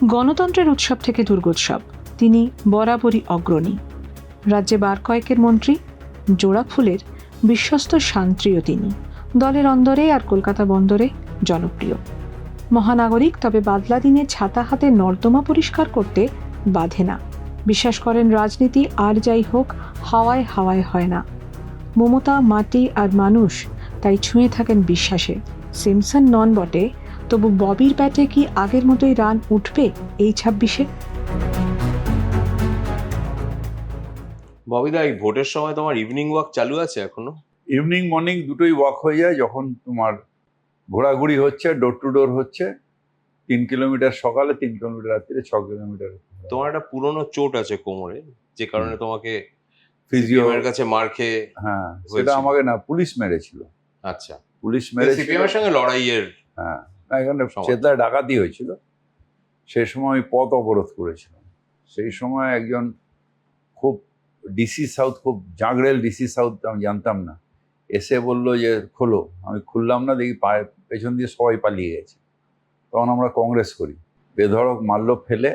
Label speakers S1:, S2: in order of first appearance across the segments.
S1: গণতন্ত্রের উৎসব থেকে দুর্গোৎসব তিনি বরাবরই অগ্রণী। রাজ্যে বার কয়েকের মন্ত্রী, জোড়া ফুলের বিশ্বস্ত শান্ত্রীও তিনি। দলের অন্দরে আর কলকাতা বন্দরে জনপ্রিয় মহানাগরিক, তবে বাদলা দিনে ছাতা হাতে নর্দমা পরিষ্কার করতে বাধে না। বিশ্বাস করেন রাজনীতি আর যাই হোক হাওয়ায় হাওয়ায় হয় না। মমতা মাটি আর মানুষ তাই ছুঁয়ে থাকেন বিশ্বাসে। সিমসন নন বটে, তবু ববির ব্যাটে কি আগের মতোই রান উঠবে এই 26-এ?
S2: ববিদা, এই ভোটের সময় তোমার ইভিনিং ওয়াক চালু আছে এখনো?
S3: ইভিনিং মর্নিং দুটোই ওয়াক হয়ে যায়। যখন তোমার ঘোরাঘুরি হচ্ছে, ডোর টু ডোর হচ্ছে, 3 কিলোমিটার সকালে, 3 কিলোমিটার রাত্রে, 6 কিলোমিটার।
S2: তোমার একটা পুরনো চোট আছে কোমরে, যে কারণে তোমাকে
S3: ফিজিও
S2: সিপিএম এর কাছে মার খেয়ে।
S3: হ্যাঁ, সেটা
S2: হয়েছিল।
S3: আমাকে না, পুলিশ মেরেছিল।
S2: আচ্ছা,
S3: পুলিশ মেরেছিল
S2: সিপিএম এর সঙ্গে লড়াইয়ের।
S3: হ্যাঁ, এখানে
S2: সমাজ।
S3: চেতলায় ডাকাতি হয়েছিল। সেই সময় আমি পথ অবরোধ করেছিলাম। সেই সময় একজন খুব ডিসি সাউথ, খুব জাগরেল ডিসি সাউথ, আমি জানতাম না, এসে বললো যে খোলো। আমি খুললাম না, দেখি পায়ে পেছন দিয়ে সবাই পালিয়ে গেছে। তখন আমরা কংগ্রেস করি, বেধড়ক মারলো ফেলে।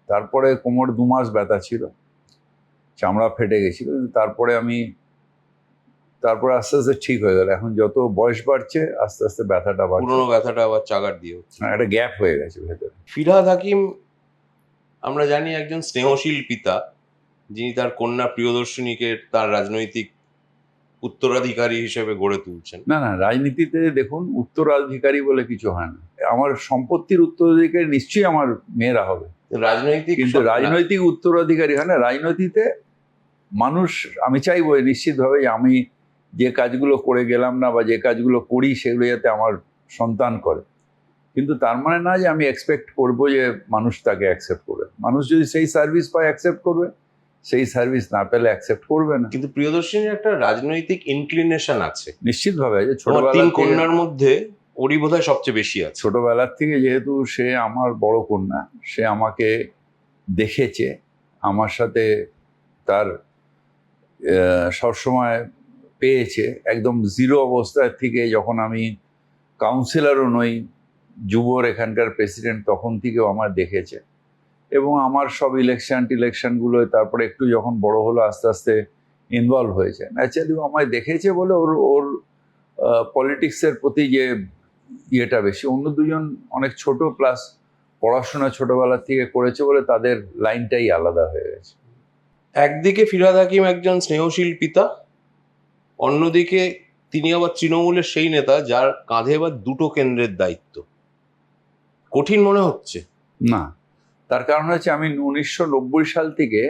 S3: তারপরে কোমর 2 মাস ব্যথা ছিল, চামড়া ফেটে গেছিল। তারপরে আস্তে আস্তে ঠিক হয়ে গেল। এখন যত বয়স বাড়ছে আস্তে আস্তে ব্যথাটা বাড়ছে।
S2: পুরনো ব্যথাটা আবার চাগার দিয়ে হচ্ছে।
S3: একটা গ্যাপ হয়ে গেছে ভেতরে।
S2: ফিরহাদ হাকিম আমরা জানি একজন স্নেহশীল পিতা, যিনি তার কন্যা প্রিয়দর্শিনীকে তার রাজনৈতিক উত্তরাধিকারী হিসেবে গড়ে তুলছেন।
S3: না, রাজনীতিতে দেখুন উত্তরাধিকারী বলে কিছু হয় না। আমার সম্পত্তির উত্তরাধিকারী নিশ্চয়ই আমার মেয়েরা হবে,
S2: রাজনৈতিক
S3: কিন্তু রাজনৈতিক উত্তরাধিকারী হয় না। রাজনীতিতে মানুষ, আমি চাইবো নিশ্চিতভাবে যে আমি যে কাজগুলো করে গেলাম না বা যে কাজগুলো করি সেগুলো যাতে আমার সন্তান করে। কিন্তু তার মানে না যে আমি এক্সপেক্ট করবো যে মানুষ তাকে অ্যাকসেপ্ট করবে। মানুষ যদি সেই সার্ভিস পায় অ্যাকসেপ্ট করবে, সেই সার্ভিস না পেলে অ্যাকসেপ্ট করবে না।
S2: কিন্তু প্রিয়দর্শিনীর একটা রাজনৈতিক ইনক্লিনেশন আছে
S3: নিশ্চিতভাবে, যে
S2: তোমার
S3: ছোটবেলা
S2: 3 কন্যার মধ্যে ওরই বোধহয় সবচেয়ে বেশি আছে।
S3: ছোটবেলার থেকে যেহেতু সে আমার বড় কন্যা, সে আমাকে দেখেছে, আমার সাথে তার সবসময় পেয়েছে। একদম জিরো অবস্থার থেকে, যখন আমি কাউন্সিলরও নই, যুবর এখানকার প্রেসিডেন্ট, তখন থেকেও আমার দেখেছে। এবং আমার সব টিলেকশনগুলোয় তারপরে একটু যখন বড় হলো আস্তে আস্তে ইনভলভ হয়েছে। ন্যাচারালি আমায় দেখেছে বলে ওর পলিটিক্সের প্রতি যে ইয়েটা বেশি। অন্য দুজন অনেক ছোট, প্লাস পড়াশোনা ছোটবেলার থেকে করেছে বলে তাদের লাইনটাই আলাদা হয়ে গেছে।
S2: একদিকে ফিরহাদ হাকিম একজন স্নেহশীল পিতা, অন্যদিকে তিনি আবার তৃণমূলের সেই নেতা যার কাঁধে এবার 2টো কেন্দ্রের দায়িত্ব। কঠিন মনে হচ্ছে
S3: না, তার কারণ হচ্ছে আমি 1990 সাল থেকে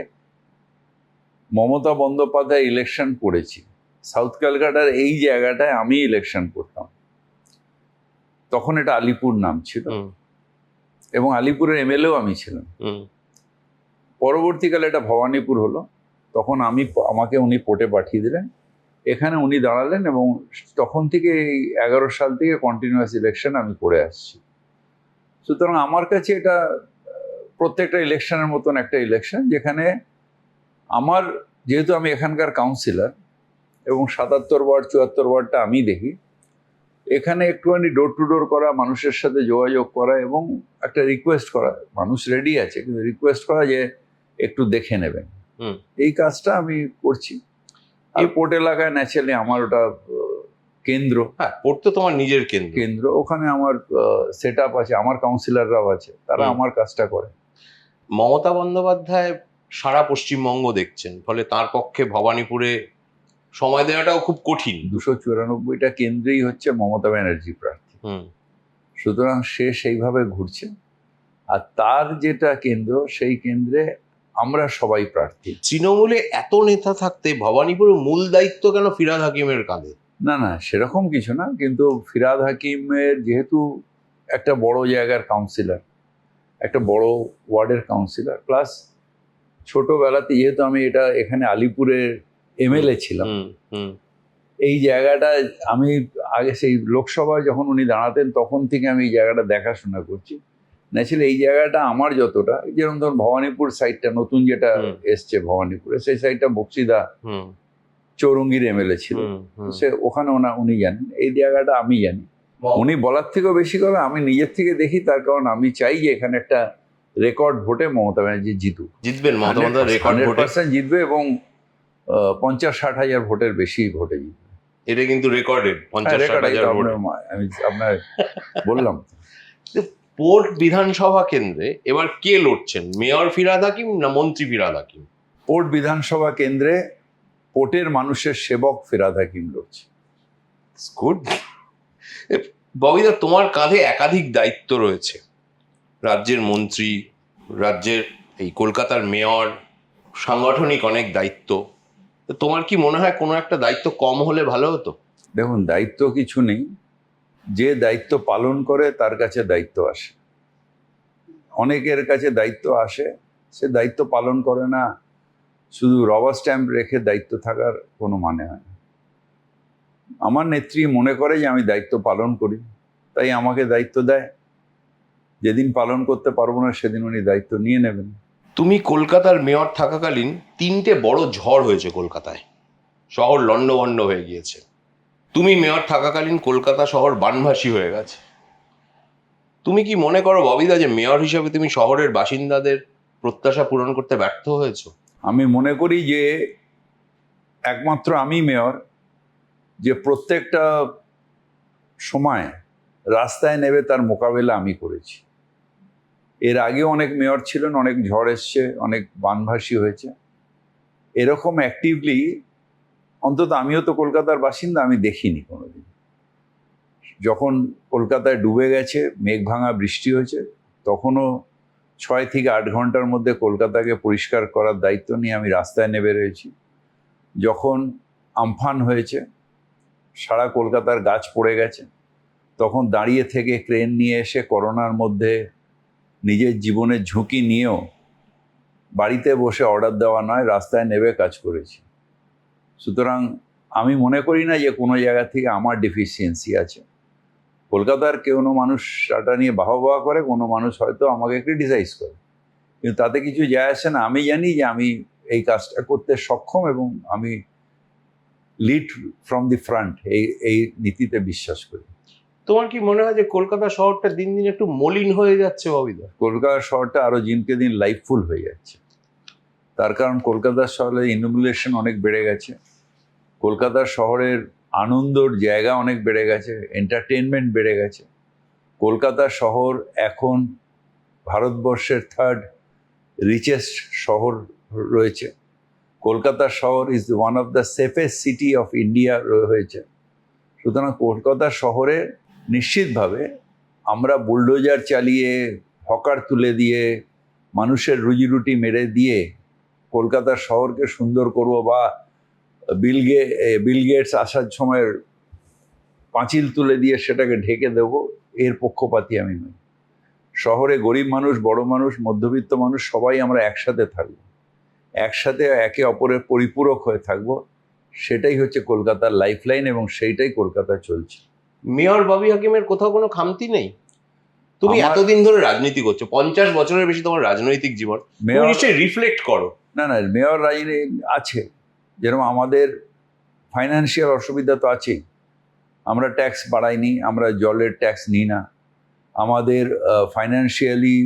S3: মমতা বন্দ্যোপাধ্যায় ইলেকশন করেছি। সাউথ ক্যালকাটার এই জায়গাটায় আমি ইলেকশন করতাম। তখন এটা আলিপুর নাম ছিল, এবং আলিপুরের এমএলএও আমি ছিলাম। পরবর্তীকালে এটা ভবানীপুর হলো। তখন আমাকে উনি পোর্টে পাঠিয়ে দিলেন, এখানে উনি দাঁড়ালেন, এবং তখন থেকে এই 11 সাল থেকে কন্টিনিউয়াস ইলেকশন আমি করে আসছি। সুতরাং আমার কাছে এটা প্রত্যেকটা ইলেকশনের মতন একটা ইলেকশন, যেখানে আমার, যেহেতু আমি এখানকার কাউন্সিলর এবং 77 ওয়ার্ড 74 ওয়ার্ডটা আমি দেখি, এখানে একটুখানি ডোর টু ডোর করা, মানুষের সাথে যোগাযোগ করা এবং একটা রিকোয়েস্ট করা, মানুষ রেডি আছে কিন্তু রিকোয়েস্ট করা যে একটু দেখে নেবেন, এই কাজটা আমি করছি। এই পোর্ট এলাকায় ন্যাচারালি আমার ওটা কেন্দ্র।
S2: হ্যাঁ, পোর্ট তো তোমার নিজের কেন্দ্র।
S3: ওখানে আমার সেট আপ আছে, আমার কাউন্সিলররাও আছে, তারা আমার কাজটা করে।
S2: মমতা বন্দ্যোপাধ্যায় সারা পশ্চিমবঙ্গ দেখছেন, ফলে তার পক্ষে ভবানীপুরে সময় দেওয়াটাও খুব কঠিন।
S3: 294টা কেন্দ্রেই হচ্ছে মমতা ব্যানার্জি প্রার্থী। সুতরাং সে সেইভাবে ঘুরছে, আর তার যেটা কেন্দ্র, সেই কেন্দ্রে আমরা সবাই প্রার্থী।
S2: তৃণমূলে এত নেতা থাকতে ভবানীপুরের মূল দায়িত্ব কেন ফিরহাদ হাকিমের কাঁধে?
S3: না, সেরকম কিছু না, কিন্তু ফিরহাদ হাকিমের যেহেতু একটা বড় জায়গার কাউন্সিলর, একটা বড় ওয়ার্ডের কাউন্সিলর, প্লাস ছোটবেলাতে যেহেতু আমি এখানে আলিপুরের এমএলএ ছিলাম, এই জায়গাটা আমি আগে সেই লোকসভায় যখন উনি দাঁড়াতেন তখন থেকে আমি এই জায়গাটা দেখাশোনা করছি। ন্যাচারালি এই জায়গাটা আমার যতটা, যেরকম ধরুন ভবানীপুর সাইডটা নতুন যেটা এসছে ভবানীপুরে, সেই সাইডটা বক্সিদা চৌরঙ্গীর এমএলএ ছিল, সে ওখানে উনি জানেন, এই জায়গাটা আমি জানি। উনি বলার থেকেও বেশি করে আমি নিজের থেকে দেখি, তার কারণ আমি চাই যে এখানে একটা রেকর্ড ভোটে মমতা ব্যানার্জি জিতুক।
S2: জিতবেন মমতা বন্দ্যোপাধ্যায় রেকর্ড ভোটে?
S3: 100% জিতবে এবং 50-60 হাজার ভোটের বেশি ভোটে জিতবে।
S2: এটা কিন্তু রেকর্ডেড 50-60 হাজার ভোট।
S3: আমি আপনার বললাম।
S2: পোর্ট বিধানসভা কেন্দ্রে এবার কে লড়ছেন, মেয়র ফিরহাদ হাকিম না মন্ত্রী ফিরহাদ হাকিম?
S3: পোর্ট বিধানসভা কেন্দ্রে পোর্টের মানুষের সেবক ফিরহাদ হাকিম লড়ছে।
S2: গুড। ববিদা, তোমার কাঁধে একাধিক দায়িত্ব রয়েছে, রাজ্যের মন্ত্রী, রাজ্যের এই কলকাতার মেয়র, সাংগঠনিক অনেক দায়িত্ব। তো তোমার কি মনে হয় কোনো একটা দায়িত্ব কম হলে ভালো হতো?
S3: দেখুন, দায়িত্ব কিছু নেই, যে দায়িত্ব পালন করে তার কাছে দায়িত্ব আসে। অনেকের কাছে দায়িত্ব আসে, সে দায়িত্ব পালন করে না, শুধু রবার স্ট্যাম্প রেখে দায়িত্ব থাকার কোনো মানে হয় না। আমার নেত্রী মনে করে যে আমি দায়িত্ব পালন করি, তাই আমাকে দায়িত্ব দেয়। যেদিন পালন করতে পারবো না সেদিন উনি দায়িত্ব নিয়ে নেবেন।
S2: তুমি কলকাতার মেয়র থাকাকালীন 3টে বড় ঝড় হয়েছে কলকাতায়, শহর লণ্ডভণ্ড হয়ে গিয়েছে। তুমি মেয়র থাকাকালীন কলকাতা শহর বানভাসী হয়ে গেছে। তুমি কি মনে করো ববিদা যে মেয়র হিসাবে তুমি শহরের বাসিন্দাদের প্রত্যাশা পূরণ করতে ব্যর্থ হয়েছো?
S3: আমি মনে করি যে একমাত্র আমি মেয়র যে প্রত্যেকটা সময় রাস্তায় নেবে তার মোকাবেলা আমি করেছি। এর আগে অনেক মেয়র ছিলেন, অনেক ঝড় এসছে, অনেক বানভাসী হয়েছে। এরকম অ্যাক্টিভলি অন্তত আমিও তো কলকাতার বাসিন্দা, আমি দেখিনি কোনোদিন। যখন কলকাতায় ডুবে গেছে, মেঘ ভাঙা বৃষ্টি হয়েছে, তখনও 6 থেকে 8 ঘন্টার মধ্যে কলকাতাকে পরিষ্কার করার দায়িত্ব নিয়ে আমি রাস্তায় নেমে রয়েছি। যখন আমফান হয়েছে, সারা কলকাতার গাছ পড়ে গেছে, তখন দাঁড়িয়ে থেকে ক্রেন নিয়ে এসে করোনার মধ্যে নিজের জীবনের ঝুঁকি নিয়েও বাড়িতে বসে অর্ডার দেওয়া নয়, রাস্তায় নেমে কাজ করেছি। সুতরাং আমি মনে করি না যে কোনো জায়গা থেকে আমার ডেফিসিয়েন্সি আছে। কলকাতার কোনো মানুষ সেটা নিয়ে বাহবা করে, কোনো মানুষ হয়তো আমাকে ক্রিটিসাইজ করে, কিন্তু তাতে কিছু যায় আসে না। আমি জানি যে আমি এই কাজটা করতে সক্ষম এবং আমি লিড ফ্রম দি ফ্রন্ট, এই নীতিতে বিশ্বাস করি।
S2: তোমার কি মনে হয় যে কলকাতা শহরটা দিন দিন একটু মলিন হয়ে যাচ্ছে ববিদা?
S3: কলকাতা শহরটা আরো দিনকে দিন লাইফফুল হয়ে যাচ্ছে। তার কারণ কলকাতা শহরে ইনোভেশন অনেক বেড়ে গেছে, কলকাতা শহরের আনন্দর জায়গা অনেক বেড়ে গেছে, এন্টারটেনমেন্ট বেড়ে গেছে। কলকাতা শহর এখন ভারতবর্ষের 3rd রিচেস্ট শহর রয়েছে। কলকাতা শহর is one of the safest city of India হয়েছে। সুতরাং কলকাতা শহরে নিশ্চিতভাবে আমরা বুলডোজার চালিয়ে, হকার তুলে দিয়ে, মানুষের রুজি মেরে দিয়ে কলকাতা শহরকে সুন্দর করব, বা বিল গেটস আসার সময় পাঁচিল তুলে দিয়ে সেটাকে ঢেকে দেব, এর পক্ষপাতী আমি নই। শহরে গরিব মানুষ, বড় মানুষ, মধ্যবিত্ত মানুষ সবাই আমরা একসাথে থাকবো, একসাথে একে অপরের পরিপূরক হয়ে থাকবো। সেটাই হচ্ছে কলকাতার লাইফলাইন এবং সেইটাই কলকাতা চলছে।
S2: মেয়র ববি হাকিমের কোথাও কোনো খামতি নেই? তুমি এতদিন ধরে রাজনীতি করছো, 50 বছরের বেশি তোমার রাজনৈতিক জীবন, তুমি নিশ্চয়ই রিফ্লেক্ট করো।
S3: না, মেয়র রাজনীতি আছে, যেরকম আমাদের ফাইন্যান্সিয়াল অসুবিধা তো আছেই। আমরা ট্যাক্স বাড়াইনি, আমরা জলের ট্যাক্স নিই না, আমাদের ফাইন্যান্সিয়ালি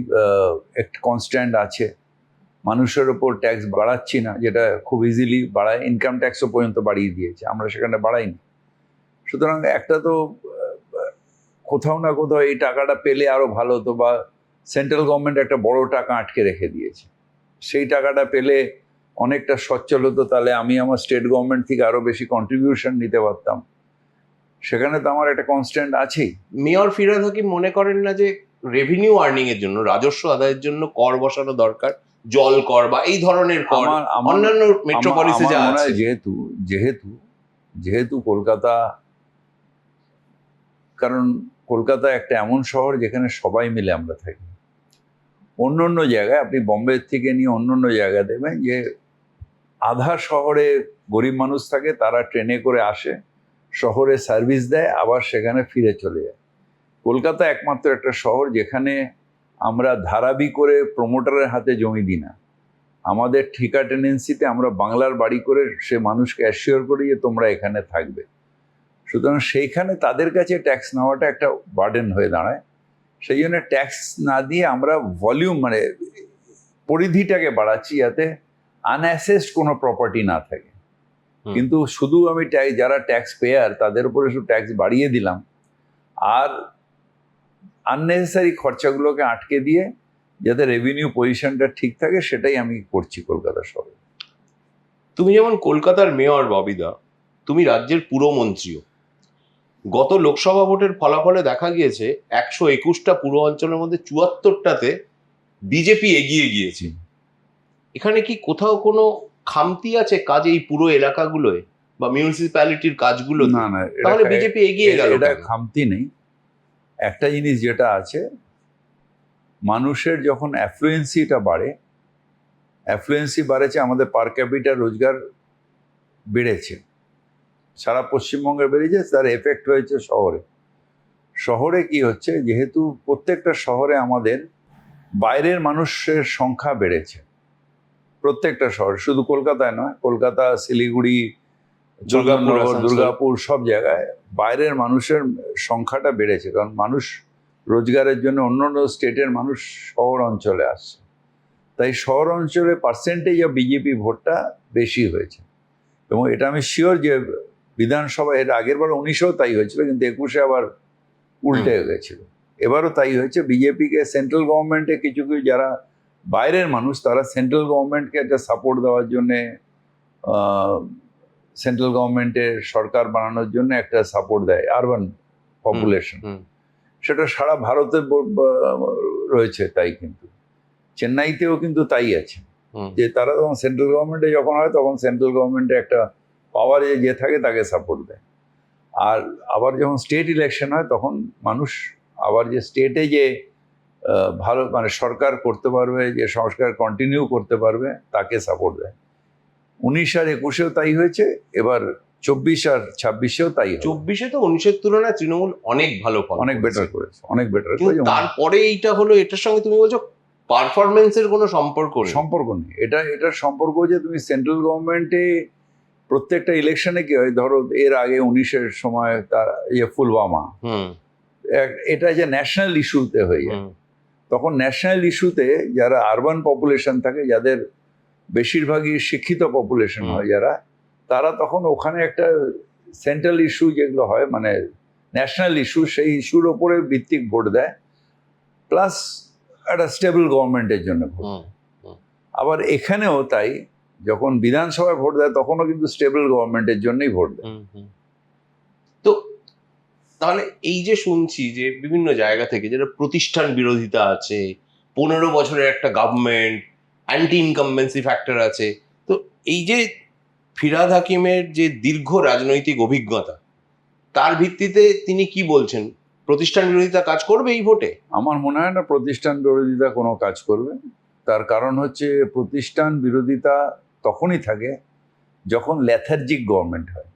S3: একটা কনস্ট্যান্ট আছে। মানুষের ওপর ট্যাক্স বাড়াচ্ছি না, যেটা খুব ইজিলি বাড়ায়, ইনকাম ট্যাক্সও পর্যন্ত বাড়িয়ে দিয়েছে, আমরা সেখানে বাড়াইনি। সুতরাং একটা তো কোথাও না কোথাও এই টাকাটা পেলে আরো ভালো হতো, বা সেন্ট্রাল গভর্নমেন্ট একটা বড় টাকা আটকে রেখে দিয়েছে, সেই টাকাটা পেলে অনেকটা সচ্ছল হতো, তাহলে আমি আমার স্টেট গভর্নমেন্ট থেকে আরো বেশি কন্ট্রিবিউশন নিতে পারতাম। সেখানে তো আমার একটা কনস্ট্যান্ট আছেই।
S2: মেয়র ফিরহাদ হাকিম মনে করেন না যে রেভিনিউ আর্নিং এর জন্য, রাজস্ব আদায়ের জন্য কর বসানো দরকার, জল কর বা এই ধরনের কর অন্যান্য মেট্রোপলিসে যা আছে?
S3: যেহেতু কলকাতা, কারণ কলকাতা একটা এমন শহর যেখানে সবাই মিলে আমরা থাকি। অন্য জায়গায়, আপনি বোম্বে থেকে নিয়ে অন্য জায়গায় দেখবেন যে আধা শহরে গরিব মানুষ থাকে, তারা ট্রেনে করে আসে, শহরে সার্ভিস দেয়, আবার সেখানে ফিরে চলে যায়। কলকাতা একমাত্র একটা শহর যেখানে আমরা ধারাবি করে প্রমোটারের হাতে জমি দিই না, আমাদের ঠিকা টেনেন্সিতে আমরা বাংলার বাড়ি করে সে মানুষকে অ্যাসিওর করি যে তোমরা এখানে থাকবে। সুতরাং সেইখানে তাদের কাছে ট্যাক্স নেওয়াটা একটা বার্ডেন হয়ে দাঁড়ায়। সেই জন্য ট্যাক্স না দিয়ে আমরা ভলিউম মানে পরিধিটাকে বাড়াচ্ছি যাতে আনঅ্যাসেসড কোনো প্রপার্টি না থাকে। কিন্তু শুধু আমি যারা ট্যাক্স পেয়ার তাদের উপরে শুধু ট্যাক্স বাড়িয়ে দিলাম আর আননেসেসারি খরচাগুলোকে আটকে দিয়ে যাতে রেভিনিউ পজিশনটা ঠিক থাকে সেটাই আমি করছি কলকাতা শহরে।
S2: তুমি যেমন কলকাতার মেয়র ববিদা, তুমি রাজ্যের পুরমন্ত্রীও। গত লোকসভা ভোটের ফলাফলে দেখা গিয়েছে 121টা পুর অঞ্চলের মধ্যে 74টাতে বিজেপি এগিয়ে গিয়েছে। এখানে কি কোথাও কোনো খামতি আছে কাজে এই পুরো এলাকাগুলোয় বা মিউনিসিপ্যালিটির কাজগুলো?
S3: না না,
S2: তাহলে বিজেপি এগিয়ে গেল।
S3: এটা খামতি নেই। একটা জিনিস যেটা আছে, মানুষের যখন অ্যাফ্লুয়েন্সিটা বাড়েছে, আমাদের পার ক্যাপিটাল রোজগার বেড়েছে, সারা পশ্চিমবঙ্গে বেড়েছে, তার এফেক্ট হয়েছে শহরে কি হচ্ছে, যেহেতু প্রত্যেকটা শহরে আমাদের বাইরের মানুষের সংখ্যা বেড়েছে, প্রত্যেকটা শহরে, শুধু কলকাতায় নয়, কলকাতা, শিলিগুড়ি, দুর্গাপুর সব জায়গায় বাইরের মানুষের সংখ্যাটা বেড়েছে, কারণ মানুষ রোজগারের জন্য অন্য স্টেটের মানুষ শহর অঞ্চলে আসছে, তাই শহর অঞ্চলে পার্সেন্টেজ অফ বিজেপি ভোটটা বেশি হয়েছে। এবং এটা আমি শিওর যে বিধানসভা এর আগের বার 19-এও তাই হয়েছিল, কিন্তু 21-এ আবার উল্টে গেছিল, এবারও তাই হয়েছে। বিজেপিকে সেন্ট্রাল গভর্নমেন্টে কিছু যারা বাইরের মানুষ তারা সেন্ট্রাল গভর্নমেন্টকে একটা সাপোর্ট দেওয়ার জন্যে, সেন্ট্রাল গভর্নমেন্টের সরকার বানানোর জন্য একটা সাপোর্ট দেয় আরবান পপুলেশন, সেটা সারা ভারতে রয়েছে। তাই কিন্তু চেন্নাইতেও কিন্তু তাই আছে, যে তারা যখন সেন্ট্রাল গভর্নমেন্টে যখন হয় তখন সেন্ট্রাল গভর্নমেন্টে একটা পাওয়ারে যে থাকে তাকে সাপোর্ট দেয়। আর আবার যখন স্টেট ইলেকশন হয় তখন মানুষ আবার যে স্টেটে যে ভালো মানে সরকার করতে পারবে, যে সংস্কার কন্টিনিউ করতে পারবে, তাকে সাপোর্ট দেয়। 19 আর 21-এও তাই হয়েছে, এবার 24 আর 26-এও তাই।
S2: 24-এ তো 19-এর তুলনায় তৃণমূল অনেক ভালো ফল,
S3: অনেক বেটার করেছে, অনেক বেটার।
S2: তারপরে এইটা হলো, এটার সঙ্গে তুমি বলছো পারফরমেন্সের কোনো সম্পর্ক নেই।
S3: এটার সম্পর্ক যে তুমি সেন্ট্রাল গভর্নমেন্টে প্রত্যেকটা ইলেকশনে কি হয়, ধরো এর আগে 19-এর সময় তার ফুলবামা, এটা যে ন্যাশনাল ইস্যুতে হয়ে যায়, তখন ন্যাশনাল ইস্যুতে যারা আরবান পপুলেশন থাকে, যাদের বেশিরভাগই শিক্ষিত পপুলেশন হয় যারা, তারা তখন ওখানে একটা সেন্ট্রাল ইস্যু যেগুলো হয় মানে ন্যাশনাল ইস্যু, সেই ইস্যুর ওপরে ভিত্তিক ভোট দেয়, প্লাস একটা স্টেবল গভর্নমেন্টের জন্য ভোট দেয়। আবার এখানেও তাই, যখন বিধানসভায় ভোট দেয় তখনও কিন্তু স্টেবল গভর্নমেন্টের জন্যই ভোট দেয়।
S2: তো তাহলে এই যে শুনছি যে বিভিন্ন জায়গা থেকে যেটা প্রতিষ্ঠান বিরোধিতা আছে, 15 বছরের একটা গভর্নমেন্ট, অ্যান্টি ইনকামবেন্সি ফ্যাক্টর আছে, তো এই যে ফিরহাদ হাকিমের যে দীর্ঘ রাজনৈতিক অভিজ্ঞতা, তার ভিত্তিতে তিনি কি বলছেন, প্রতিষ্ঠান বিরোধিতা কাজ করবে এই ভোটে?
S3: আমার মনে হয় না প্রতিষ্ঠান বিরোধিতা কোনো কাজ করবে। তার কারণ হচ্ছে, প্রতিষ্ঠান বিরোধিতা তখনই থাকে যখন লেথার্জিক গভর্নমেন্ট হয়।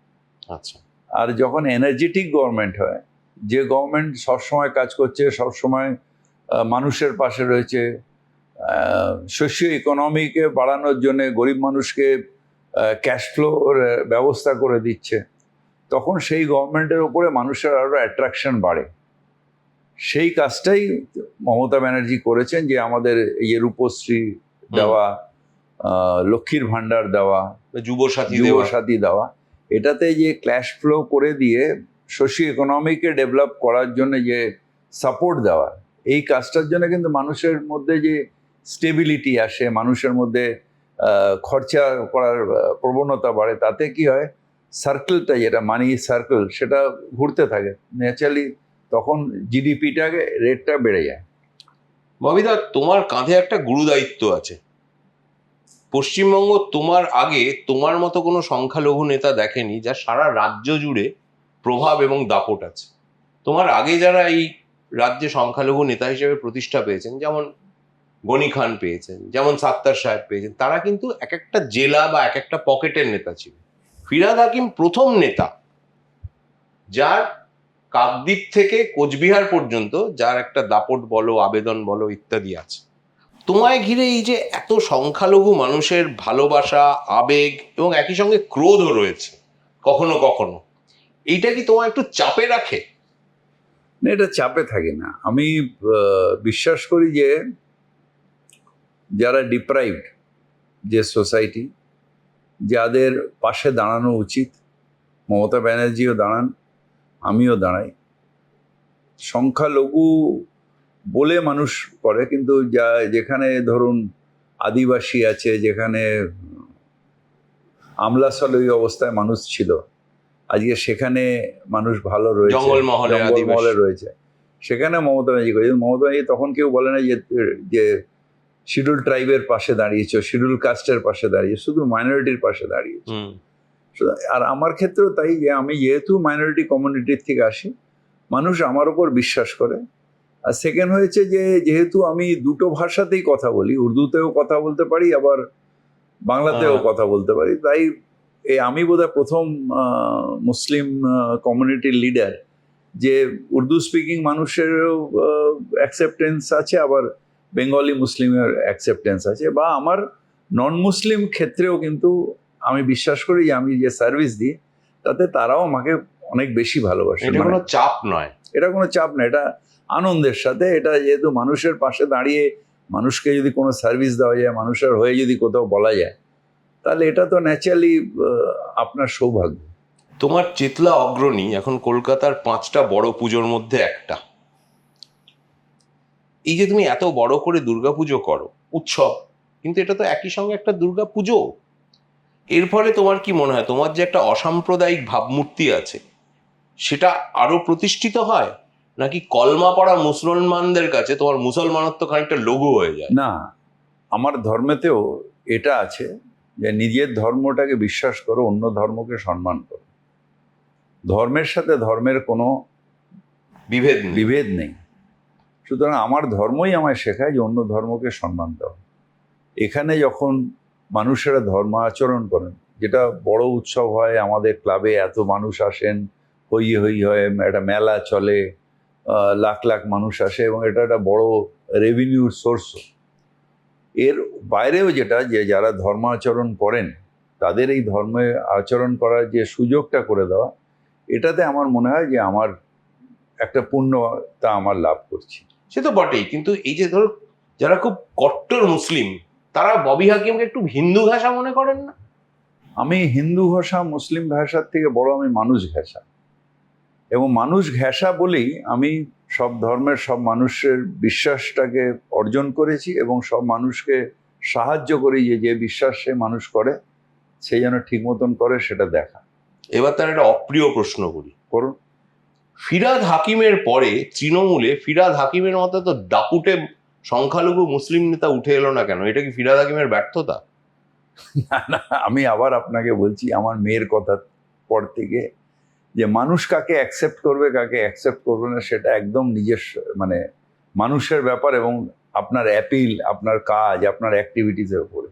S2: আচ্ছা।
S3: আর যখন এনার্জেটিক গভর্নমেন্ট হয়, যে গভর্নমেন্ট সবসময় কাজ করছে, সবসময় মানুষের পাশে রয়েছে, সোশিও ইকোনমিকে বাড়ানোর জন্য গরিব মানুষকে ক্যাশ ফ্লোর ব্যবস্থা করে দিচ্ছে, তখন সেই গভর্নমেন্টের উপরে মানুষের আরও অ্যাট্রাকশন বাড়ে। সেই কাজটাই মমতা ব্যানার্জি করেছেন, যে আমাদের এই রূপশ্রী দেওয়া, লক্ষ্মীর ভাণ্ডার দেওয়া, যুবসাথী দেওয়া, এটাতে যে ক্যাশ ফ্লো করে দিয়ে সোশিও ইকোনমিকে ডেভেলপ করার জন্য যে সাপোর্ট দেওয়া, এই কাজটার জন্য কিন্তু মানুষের মধ্যে যে স্টেবিলিটি আসে, মানুষের মধ্যে খরচা করার প্রবণতা বাড়ে, তাতে কি হয়, সার্কেলটা যেটা মানি সার্কেল সেটা ঘুরতে থাকে ন্যাচারালি, তখন জিডিপিটাকে রেটটা বেড়ে যায়।
S2: ববিদা, তোমার কাঁধে একটা গুরুদায়িত্ব আছে। পশ্চিমবঙ্গ তোমার আগে তোমার মতো কোনো সংখ্যালঘু নেতা দেখেনি যার সারা রাজ্য জুড়ে প্রভাব এবং দাপট আছে। তোমার আগে যারা এই রাজ্যে সংখ্যালঘু নেতা হিসেবে প্রতিষ্ঠা পেয়েছেন, যেমন গনি খান পেয়েছেন, যেমন সাত্তার সাহেব পেয়েছেন, তারা কিন্তু এক একটা জেলা বা এক একটা পকেটের নেতা ছিল। ফিরহাদ হাকিম প্রথম নেতা যার কাকদ্বীপ থেকে কোচবিহার পর্যন্ত যার একটা দাপট বলো, আবেদন বলো ইত্যাদি আছে। তোমায় ঘিরে এই যে এত সংখ্যালঘু মানুষের ভালোবাসা, আবেগ এবং একই সঙ্গে ক্রোধও রয়েছে কখনো কখনো, এইটা কি তোমায় একটু চাপে রাখে?
S3: না, এটা চাপে থাকি না আমি। বিশ্বাস করি যে যারা ডিপ্রাইভড, যে সোসাইটি, যাদের পাশে দাঁড়ানো উচিত, মমতা ব্যানার্জিও দাঁড়ান, আমিও দাঁড়াই। সংখ্যালঘু বলে মানুষ করে, কিন্তু যেখানে ধরুন আদিবাসী আছে, যেখানে আমলাশালী অবস্থায় মানুষ ছিল, আজকে সেখানে মানুষ ভালো রয়েছে,
S2: জঙ্গলমহলে
S3: রয়েছে, সেখানে মমতা ব্যানার্জি করে। মমতা ব্যানার্জি তখন কেউ বলে না যে শিডিউল ট্রাইবের পাশে দাঁড়িয়েছে, শিডিউল কাস্টের পাশে দাঁড়িয়েছে, শুধু মাইনরিটির পাশে দাঁড়িয়েছে। আর আমার ক্ষেত্রেও তাই, যে আমি যেহেতু মাইনরিটি কমিউনিটির থেকে আসি, মানুষ আমার ওপর বিশ্বাস করে। আর সেকেন্ড হয়েছে যে যেহেতু আমি দুটো ভাষাতেই কথা বলি, উর্দুতেও কথা বলতে পারি, আবার বাংলাতেও কথা বলতে পারি, তাই আমি বোধহয় প্রথম মুসলিম কমিউনিটির লিডার যে উর্দু স্পিকিং মানুষেরও অ্যাকসেপ্টেন্স আছে, আবার বেঙ্গলি মুসলিমের অ্যাকসেপ্টেন্স আছে, বা আমার নন মুসলিম ক্ষেত্রেও কিন্তু আমি বিশ্বাস করি যে আমি যে সার্ভিস দিই তাতে তারাও আমাকে অনেক বেশি ভালোবাসে।
S2: এটা কোনো চাপ নয়,
S3: এটা কোনো চাপ না, এটা আনন্দের সাথে। এটা যেহেতু মানুষের পাশে দাঁড়িয়ে মানুষকে যদি কোনো সার্ভিস দেওয়া যায়, মানুষের হয়ে যদি কোথাও বলা যায়, তাহলে এটা তো ন্যাচারালি আপনার সৌভাগ্য।
S2: তোমার চেতলা অগ্রণী এখন কলকাতার 5টা বড় পুজোর মধ্যে একটা। এই যে তুমি এত বড় করে দুর্গাপুজো করো, উৎসব, কিন্তু এটা তো একই সঙ্গে একটা দুর্গাপুজো। এর ফলে তোমার কি মনে হয়, তোমার যে একটা অসাম্প্রদায়িক ভাবমূর্তি আছে সেটা আরো প্রতিষ্ঠিত হয়, নাকি কলমা পড়া মুসলমানদের কাছে তোমার মুসলমানত্ব খানিকটা লঘু হয়ে যায়?
S3: না, আমার ধর্মেতেও এটা আছে যে নিজের ধর্মটাকে বিশ্বাস করো, অন্য ধর্মকে সম্মান করো। ধর্মের সাথে ধর্মের কোনো বিভেদ নেই। সুতরাং আমার ধর্মই আমায় শেখায় যে অন্য ধর্মকে সম্মান দাও। এখানে যখন মানুষেরা ধর্ম আচরণ করেন, যেটা বড় উৎসব হয়, আমাদের ক্লাবে এত মানুষ আসেন, হই হয়, একটা মেলা চলে, লাখ লাখ মানুষ আসে, এবং এটা একটা বড় রেভিনিউর সোর্সও। এর বাইরেও যেটা, যে যারা ধর্ম আচরণ করেন তাদের এই ধর্মে আচরণ করার যে সুযোগটা করে দেওয়া, এটাতে আমার মনে হয় যে আমার একটা পুণ্যতা আমার লাভ করছি।
S2: সে তো বটেই, কিন্তু এই যে ধরো যারা খুব কট্টর মুসলিম, তারা ববি হাকিমকে একটু হিন্দু ঘেঁষা মনে করেন না?
S3: আমি হিন্দু ভাষা মুসলিম ভাষার থেকে বড় আমি মানুষ ঘেঁষা, এবং মানুষ ঘেঁষা বলেই আমি সব ধর্মের সব মানুষের বিশ্বাসটাকে অর্জন করেছি, এবং সব মানুষকে সাহায্য করি যে বিশ্বাস সে মানুষ করে সে যেন ঠিক মতন করে, সেটা দেখা।
S2: এবার তার একটা অপ্রিয় প্রশ্ন করুন। ফিরহাদ হাকিমের পরে তৃণমূলে ফিরহাদ হাকিমের মতো তো দাপুটে সংখ্যালঘু মুসলিম নেতা উঠে এলো না কেন? এটা কি ফিরহাদ হাকিমের ব্যর্থতা?
S3: না, আমি আবার আপনাকে বলছি, আমার মেয়ের কথা পর থেকে, যে মানুষ কাকে অ্যাকসেপ্ট করবে কাকে অ্যাকসেপ্ট করবে না সেটা একদম নিজের মানে মানুষের ব্যাপার, এবং আপনার অ্যাপিল, আপনার কাজ, আপনার অ্যাক্টিভিটিসের উপরে।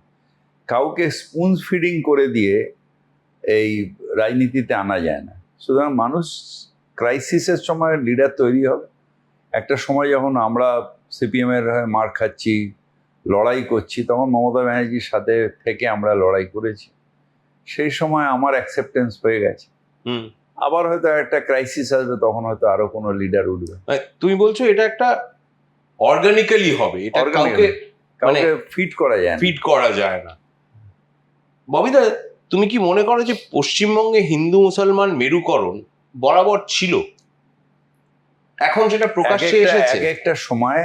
S3: কাউকে স্পুন ফিডিং করে দিয়ে এই রাজনীতিতে আনা যায় না। সুতরাং মানুষ ক্রাইসিসের সময় লিডার তৈরি হবে। একটা সময় যখন আমরা সিপিএমের হয়ে মার খাচ্ছি, লড়াই করছি, তখন মমতা ব্যানার্জির সাথে থেকে আমরা লড়াই করেছি, সেই সময় আমার অ্যাকসেপ্টেন্স হয়ে গেছে। আবার হয়তো একটা ক্রাইসিস আসবে, তখন হয়তো আরো কোনো লিডার উঠবে।
S2: তুমি বলছো এটা একটা অর্গানিক্যালি হবে, এটা কাউকে
S3: ফিট করা যায় না।
S2: ববিদা, তুমি কি মনে করো যে পশ্চিমবঙ্গে হিন্দু মুসলমান মেরুকরণ বরাবর ছিল, এখন সেটা প্রকাশ্যে এসেছে?
S3: একটা সময়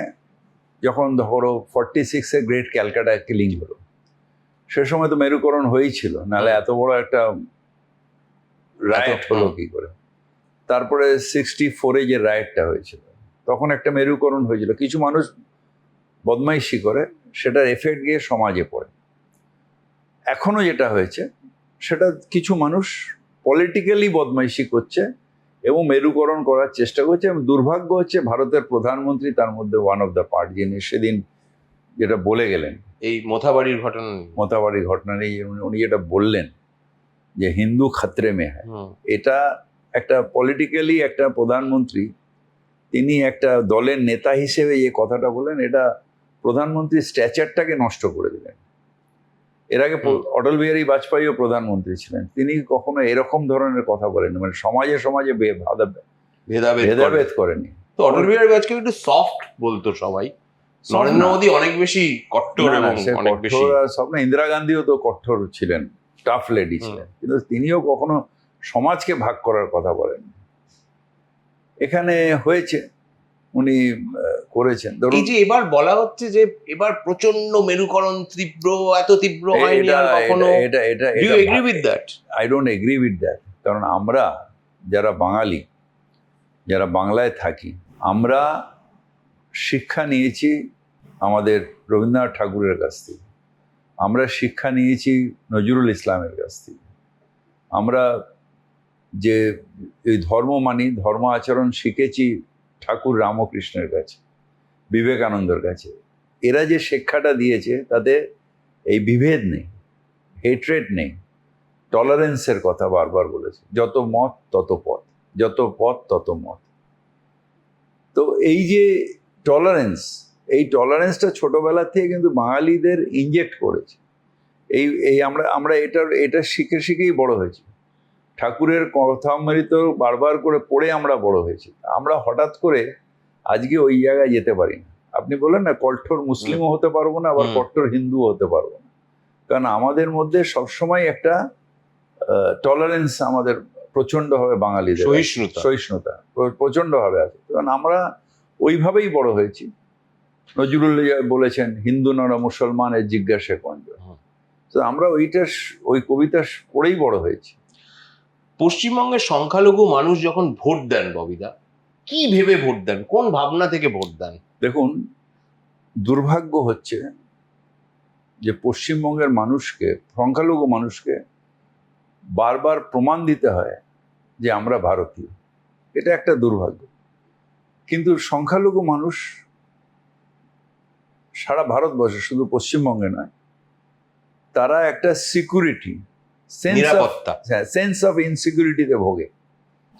S3: যখন ধরো 46-এ গ্রেট ক্যালকাটা কিলিং হলো, সে সময় তো মেরুকরণ হয়েছিল, নাহলে এত বড় একটা রায়ট হলো কি করে? তারপরে 64-এ যে রায়টটা হয়েছিল, তখন একটা মেরুকরণ হয়েছিল। কিছু মানুষ বদমাইশি করে, সেটার এফেক্ট গিয়ে সমাজে পড়ে। এখনো যেটা হয়েছে সেটা কিছু মানুষ পলিটিক্যালি বদমাইশি করছে এবং মেরুকরণ করার চেষ্টা করছে, এবং দুর্ভাগ্য হচ্ছে ভারতের প্রধানমন্ত্রী তার মধ্যে ওয়ান অফ দ্য পার্ট, যিনি সেদিন যেটা বলে গেলেন
S2: এই মোথাবাড়ির ঘটনা
S3: নেই, উনি যেটা বললেন যে হিন্দু খাতরে মে হ্যায়, এটা একটা পলিটিক্যালি একটা প্রধানমন্ত্রী, তিনি একটা দলের নেতা হিসেবে যে কথাটা বলেন, এটা প্রধানমন্ত্রীর স্ট্যাচারটাকে নষ্ট করে দিলেন। এর আগে অটল বিহারী বাজপেয়ীও প্রধানমন্ত্রী ছিলেন, তিনি কখনো এরকম ধরনের কথা বলেন, মানে সমাজে ভেদাভেদ করেনি।
S2: তো অটল বিহারী বাজপেয়ী একটু সফট বলতো সবাই, নরেন্দ্র মোদী অনেক বেশি কট্টর
S3: না, না,
S2: এবং
S3: সে
S2: অনেক বেশি।
S3: কঠোর আর সব না, ইন্দিরা গান্ধীও তো কঠোর ছিলেন, টাফ লেডি ছিলেন, কিন্তু তিনিও কখনো সমাজকে ভাগ করার কথা বলেন। এখানে হয়েছে, উনি করেছেন। ধরুন
S2: এই যে এবার বলা হচ্ছে যে এবার প্রচন্ড মেরুকরণ তীব্র, এত তীব্র হয়নি আর কখনো, do you agree with that?
S3: I don't agree with that. কারণ আমরা যারা বাঙালি, যারা বাংলায় থাকি, আমরা শিক্ষা নিয়েছি আমাদের রবীন্দ্রনাথ ঠাকুরের কাছ থেকে, আমরা শিক্ষা নিয়েছি নজরুল ইসলামের কাছ থেকে, আমরা যে এই ধর্ম মানি, ধর্ম আচরণ শিখেছি ঠাকুর রামকৃষ্ণের কাছে, বিবেকানন্দের কাছে। এরা যে শিক্ষাটা দিয়েছে তাতে এই বিভেদ নেই, হেট্রেড নেই, টলারেন্সের কথা বারবার বলেছে, যত মত তত পথ, যত পথ তত মত। তো এই যে টলারেন্স, এই টলারেন্সটা ছোটবেলা থেকে কিন্তু বাঙালিদের ইনজেক্ট করেছে। এই আমরা এটা শিখে শিখেই বড় হয়েছি। ঠাকুরের কথামৃত বারবার করে পড়ে আমরা বড় হয়েছি। আমরা হঠাৎ করে আজকে ওই জায়গায় যেতে পারি না। আপনি বলেন না, কঠোর মুসলিমও হতে পারবো না, আবার কঠোর হিন্দুও হতে পারবো না, কারণ আমাদের মধ্যে সবসময় একটা টলারেন্স আমাদের প্রচন্ডভাবে, বাঙালিদের সহিষ্ণুতা প্রচন্ডভাবে আছে। কারণ আমরা ওইভাবেই বড় হয়েছি। নজরুল বলেছেন, হিন্দু নর মুসলমানের জিজ্ঞাসা কঞ্জ। তো আমরা ওই কবিতা পড়েই বড় হয়েছি।
S2: পশ্চিমবঙ্গের সংখ্যালঘু মানুষ যখন ভোট দেন ববিদা, কি ভেবে ভোট দেন, কোন ভাবনা থেকে ভোট দেন?
S3: দেখুন, দুর্ভাগ্য হচ্ছে যে পশ্চিমবঙ্গের মানুষকে, সংখ্যালঘু মানুষকে বারবার প্রমাণ দিতে হয় যে আমরা ভারতীয়। এটা একটা দুর্ভাগ্য। কিন্তু সংখ্যালঘু মানুষ সারা ভারতবর্ষে, শুধু পশ্চিমবঙ্গে নয়, তারা একটা সিকিউরিটি, সেন্স অফ ইনসিকিউরিটিতে ভোগে।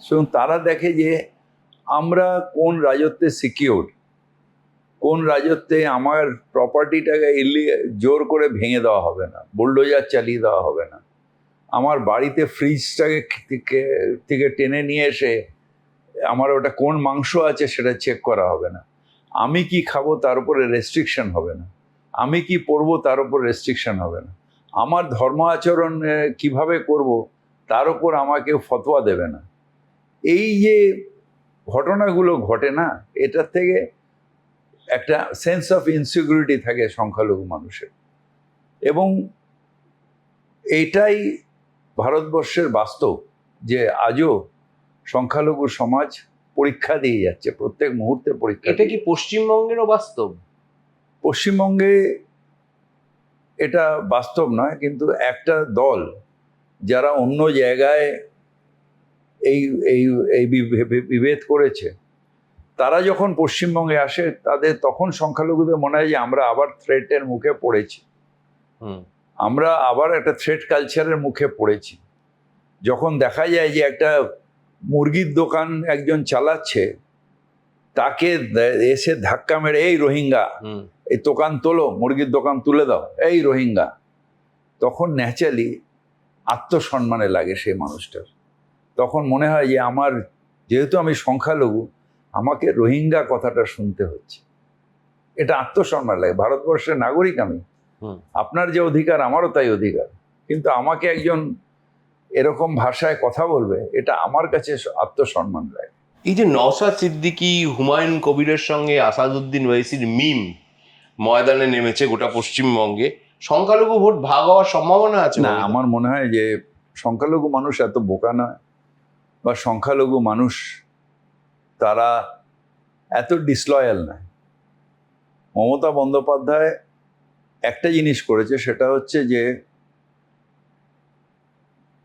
S3: এবং তারা দেখে যে আমরা কোন রাজত্বে সিকিউর, কোন রাজত্বে আমার প্রপার্টিটাকে জোর করে ভেঙে দেওয়া হবে না, বুলডোজার চালিয়ে দেওয়া হবে না, আমার বাড়িতে ফ্রিজটাকে থেকে টেনে নিয়ে এসে আমার ওটা কোন মাংস আছে সেটা চেক করা হবে না, আমি কি খাবো তার উপরে রেস্ট্রিকশন হবে না, আমি কি পরবো তার উপর রেস্ট্রিকশন হবে না, আমার ধর্ম আচরণ কিভাবে করব তার উপর আমাকে ফতোয়া দেবে না। এই যে ঘটনাগুলো ঘটে না, এটার থেকে একটা সেন্স অফ ইনসিকিউরিটি থাকে সংখ্যালঘু মানুষের। এবং এইটাই ভারতবর্ষের বাস্তব, যে আজও সংখ্যালঘু সমাজ পরীক্ষা দিয়ে যাচ্ছে, প্রত্যেক মুহূর্তে পরীক্ষা।
S2: এটা কি পশ্চিমবঙ্গেরও বাস্তব?
S3: পশ্চিমবঙ্গে এটা বাস্তব নয়, কিন্তু একটা দল যারা অন্য জায়গায় এই বিভেদ করেছে, তারা যখন পশ্চিমবঙ্গে আসে তাদের তখন সংখ্যালঘুদের মনে হয় যে আমরা আবার থ্রেটের মুখে পড়েছি, আমরা আবার একটা থ্রেট কালচারের মুখে পড়েছি। যখন দেখা যায় যে একটা মুরগির দোকান একজন চালাচ্ছে, তাকে এসে ধাক্কা মেরে, এই রোহিঙ্গা, এই দোকান তোলো, মুরগির দোকান তুলে দাও, এই রোহিঙ্গা, তখন ন্যাচারালি আত্মসম্মানে লাগে সেই মানুষটার। তখন মনে হয় যে আমার, যেহেতু আমি সংখ্যালঘু, আমাকে রোহিঙ্গা কথাটা শুনতে হচ্ছে, এটা আত্মসম্মান লাগে। ভারতবর্ষের নাগরিক আমি, আপনার যে অধিকার আমারও তাই অধিকার, কিন্তু আমাকে একজন এরকম ভাষায় কথা বলবে, এটা আমার কাছে আত্মসম্মান লাগে।
S2: এই যে নওশাদ সিদ্দিকী, হুমায়ুন কবিরের সঙ্গে আসাদুদ্দিন ওয়াইসির মিম ময়দানে নেমেছে গোটা পশ্চিমবঙ্গে, সংখ্যালঘু ভোট ভাগ হওয়ার সম্ভাবনা আছে?
S3: না, আমার মনে হয় যে সংখ্যালঘু মানুষ এত বোকা নয়, বা সংখ্যালঘু মানুষ তারা এত ডিসলয়াল নয়। মমতা বন্দ্যোপাধ্যায় একটা জিনিস করেছে, সেটা হচ্ছে যে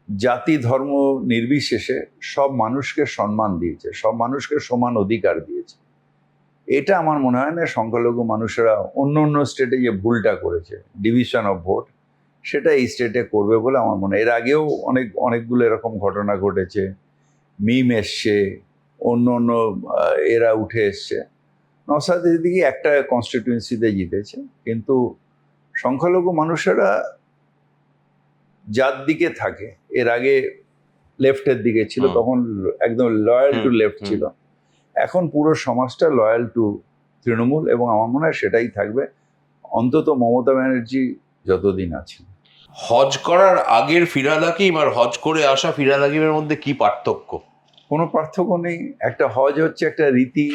S3: জাতি ধর্ম নির্বিশেষে সব মানুষকে সম্মান দিয়েছে, সব মানুষকে সমান অধিকার দিয়েছে। এটা আমার মনে হয় না সংখ্যালঘু মানুষেরা অন্য স্টেটে যে ভুলটা করেছে, ডিভিশন অফ ভোট, সেটা এই স্টেটে করবে বলে আমার মনে হয়। এর আগেও অনেকগুলো এরকম ঘটনা ঘটেছে, মিম এসছে, অন্য এরা উঠে এসছে। নওশাদ সিদ্দিকী একটা কনস্টিটিউয়েন্সিতে জিতেছে, কিন্তু সংখ্যালঘু মানুষেরা যার দিকে থাকে, এর আগে লেফটের দিকে ছিল, তখন একদম লয়াল টু লেফট ছিল, এখন পুরো সমাজটা লয়াল টু তৃণমূল, এবং আমার মনে হয় সেটাই থাকবে অন্তত মমতা ব্যানার্জি যতদিন আছেন।
S2: হজ করার আগের ফিরহাদ হাকিম আর হজ করে আসা ফিরহাদ হাকিমের মধ্যে কি পার্থক্য?
S3: কোনো পার্থক্য নেই। একটা হজ হচ্ছে একটা রীতি,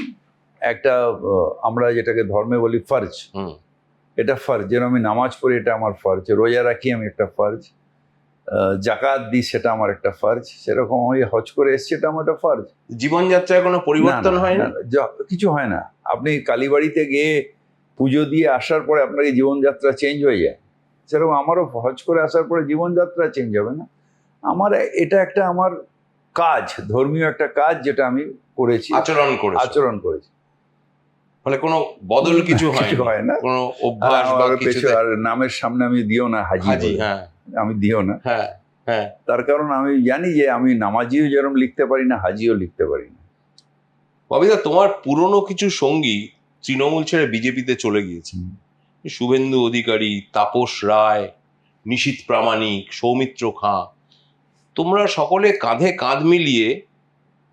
S3: একটা আমরা যেটাকে ধর্মে বলি ফরজ,
S2: হুম।
S3: এটা ফরজ। যেন আমি নামাজ পড়ি, এটা আমার ফরজ। রোজা রাখি, আমি একটা ফরজ। জাকাত দিই, সেটা আমার একটা ফরজ। সেরকম আমি হজ করে এসেছি, এটা আমার একটা ফরজ।
S2: জীবনযাত্রায় কোনো পরিবর্তন হয় না?
S3: কিছু হয় না। আপনি কালীবাড়িতে গিয়ে পুজো দিয়ে আসার পরে আপনার এই জীবনযাত্রা চেঞ্জ হয়ে যায়, সেরকম আমারও হজ করে আসার পরে জীবনযাত্রা চেঞ্জ হবে না। আমার এটা একটা আমার কাজ, ধর্মীয় একটা কাজ, যেটা আমি করেছি, আচরণ করেছি।
S2: মানে কোনো বদল কিছু
S3: হয় না।
S2: কোনো অভ্যাস বা কিছু?
S3: আর নামের সামনে আমি দিও না হাজি,
S2: হ্যাঁ
S3: আমি দিও না।
S2: হ্যাঁ হ্যাঁ।
S3: তার কারণ আমি জানি যে আমি নামাজিও যেরকম লিখতে পারি না, হাজিও লিখতে পারি না।
S2: ববিদা, তোমার পুরনো কিছু সঙ্গী তৃণমূল ছেড়ে বিজেপিতে চলে গিয়েছে। শুভেন্দু অধিকারী, তাপস রায়, নিশীথ প্রামাণিক, সৌমিত্র খাঁ। তোমরা সকলে কাঁধে কাঁধ মিলিয়ে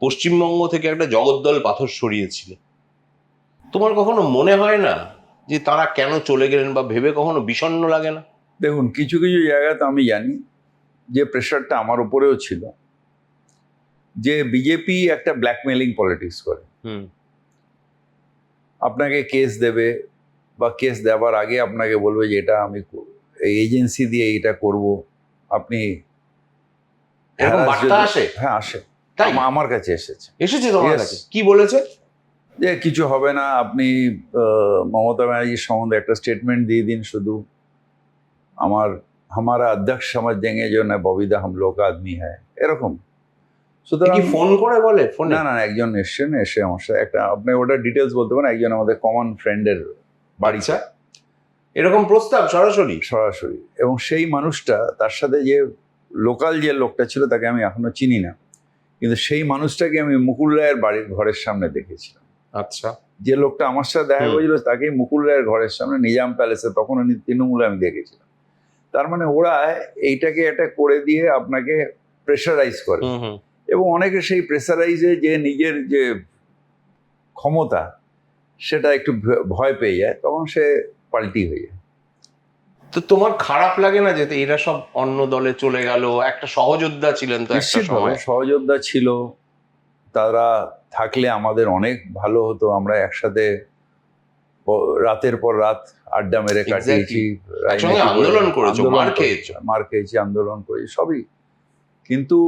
S2: পশ্চিমবঙ্গ থেকে একটা জগদ্দল পাথর সরিয়েছিলে। তোমার কখনো মনে হয় না যে তারা কেন চলে গেলেন, বা ভেবে কখনো বিষণ্ণ লাগে না?
S3: দেখুন, কিছু কিছু জায়গাতে আমি জানি যে প্রেশারটা আমার উপরেও ছিল, যে বিজেপি একটা ব্ল্যাকমেলিং পলিটিক্স করে। আপনাকে কেস দেবে, বা কেস দেওয়ার আগে আপনাকে বলবে যে এটা আমি এই এজেন্সি দিয়ে এটা করব, আপনি
S2: এরকম বার্তা আসে?
S3: হ্যাঁ, আসে।
S2: তাই?
S3: আমার কাছে
S2: এসেছে তোমার
S3: Yes.
S2: কাছে? কি বলেছে?
S3: যে কিছু হবে না, আপনি মমতা ব্যানার্জির সম্বন্ধে একটা স্টেটমেন্ট দিয়ে দিন শুধু, हमारा अध्यक्ष समझ देंगे जो ना बबीदा हम लोग का आदमी है, এরকম। সুতরাং
S2: কি ফোন করে বলে? ফোনে?
S3: না, একজন এসছেন, এসে আমার সাথে একটা, আপনি ওটা ডিটেলস বলতে পারেন, একজন আমাদের কমন ফ্রেন্ডের বাড়িতে
S2: এরকম প্রস্তাব সরাসরি?
S3: সরাসরি। এবং সেই মানুষটা, তার সাথে যে লোকাল যে লোকটা ছিল, তাকে আমি এখনো চিনি না, কিন্তু সেই মানুষটাকে আমি মুকুল রায়ের বাড়ির ঘরের সামনে দেখেছিলাম।
S2: আচ্ছা।
S3: যে লোকটা আমার সাথে দেখা করেছিল তাকে মুকুল রায়ের ঘরের সামনে নিজাম প্যালেসে, তখন উনি তৃণমূলে, আমি দেখেছিলাম। তার মানে ওরা এইটাকে এটা করে দিয়ে আপনাকে প্রেশারাইজ করে, এবং অনেকে সেই প্রেশারাইজে যে নিজের যে ক্ষমতা সেটা একটু ভয় পেয়ে যায়, তখন সে পাল্টি হয়ে যায়।
S2: তো তোমার খারাপ লাগে না যে এরা সব অন্য দলে চলে গেল? একটা সহযোদ্ধা ছিলেন তো একটা সময়।
S3: সহযোদ্ধা ছিল, তারা থাকলে আমাদের অনেক ভালো হতো। আমরা একসাথে রাতের পর রাত আড্ডা মেরে কাটিয়েছি,
S2: আন্দোলন করেছো,
S3: মার খেয়েছি, আন্দোলন করেছি, সবই। কিন্তু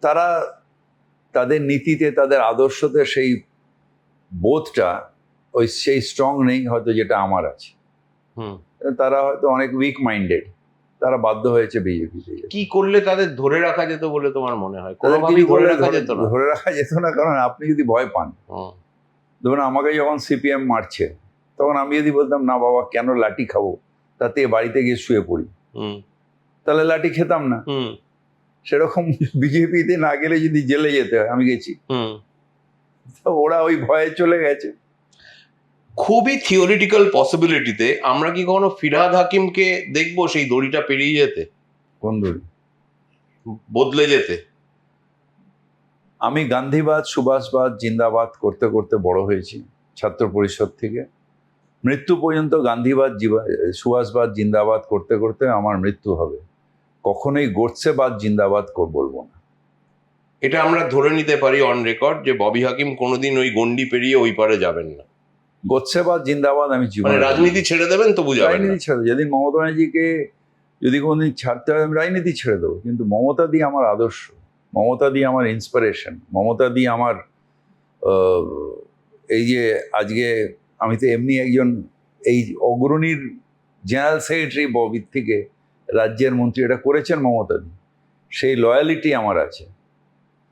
S3: তারা তাদের নীতিতে, তাদের আদর্শতে সেই বোধটা সেই স্ট্রং নেই হয়তো, যেটা আমার আছে। তারা হয়তো অনেক উইক মাইন্ডেড, তারা বাধ্য হয়েছে বিজেপিতে।
S2: কি করলে তাদের ধরে রাখা যেত বলে তোমার মনে হয়? ধরে রাখা যেত
S3: না, কারণ আপনি যদি ভয় পান, ধরুন আমাকে যখন সিপিএম মারছে, তখন আমি যদি বলতাম না বাবা, কেন লাঠি খাবো, তাতে বাড়িতে গিয়ে শুয়ে পড়ি, তাহলে লাঠি খেতাম না। সেরকম বিজেপিতে না গেলে যদি জেলে যেতে হয়, আমি গেছি, তো ওরা ওই ভয়ে চলে গেছে।
S2: খুবই থিওরিটিক্যাল পসিবিলিটিতে আমরা কি কখনো ফিরহাদ হাকিমকে দেখবো সেই দড়িটা পেরিয়ে যেতে?
S3: কোন দড়ি?
S2: বদলে যেতে?
S3: আমি গান্ধীবাদ, সুভাষবাদ, জিন্দাবাদ করতে করতে বড় হয়েছি, ছাত্র পরিষদ থেকে মৃত্যু পর্যন্ত গান্ধীবাদ, সুভাষবাদ, জিন্দাবাদ করতে করতে আমার মৃত্যু হবে। কখনোই গোডসেবাদ, জিন্দাবাদ বলবো না।
S2: এটা আমরা ধরে নিতে পারি অন রেকর্ড যে ববি হাকিম কোনোদিন ওই গন্ডি পেরিয়ে ওই পারে যাবেন না।
S3: গোডসেবাদ, জিন্দাবাদ আমি জীবনে,
S2: রাজনীতি ছেড়ে দেবেন তবু যাবেন?
S3: রাজনীতি ছেড়ে, যেদিন মমতা ব্যানার্জিকে যদি কোনোদিন ছাড়তে হয়, আমি রাজনীতি ছেড়ে দেবো। কিন্তু মমতা দি আমার আদর্শ, মমতা দি আমার ইন্সপিরেশন, মমতা দি আমার এই যে আজকে আমি তো এমনি একজন এই অগ্রণীর জেনারেল সেক্রেটারি ববির থেকে রাজ্যের মন্ত্রী, এটা করেছেন মমতা দি, সেই লয়ালিটি আমার আছে।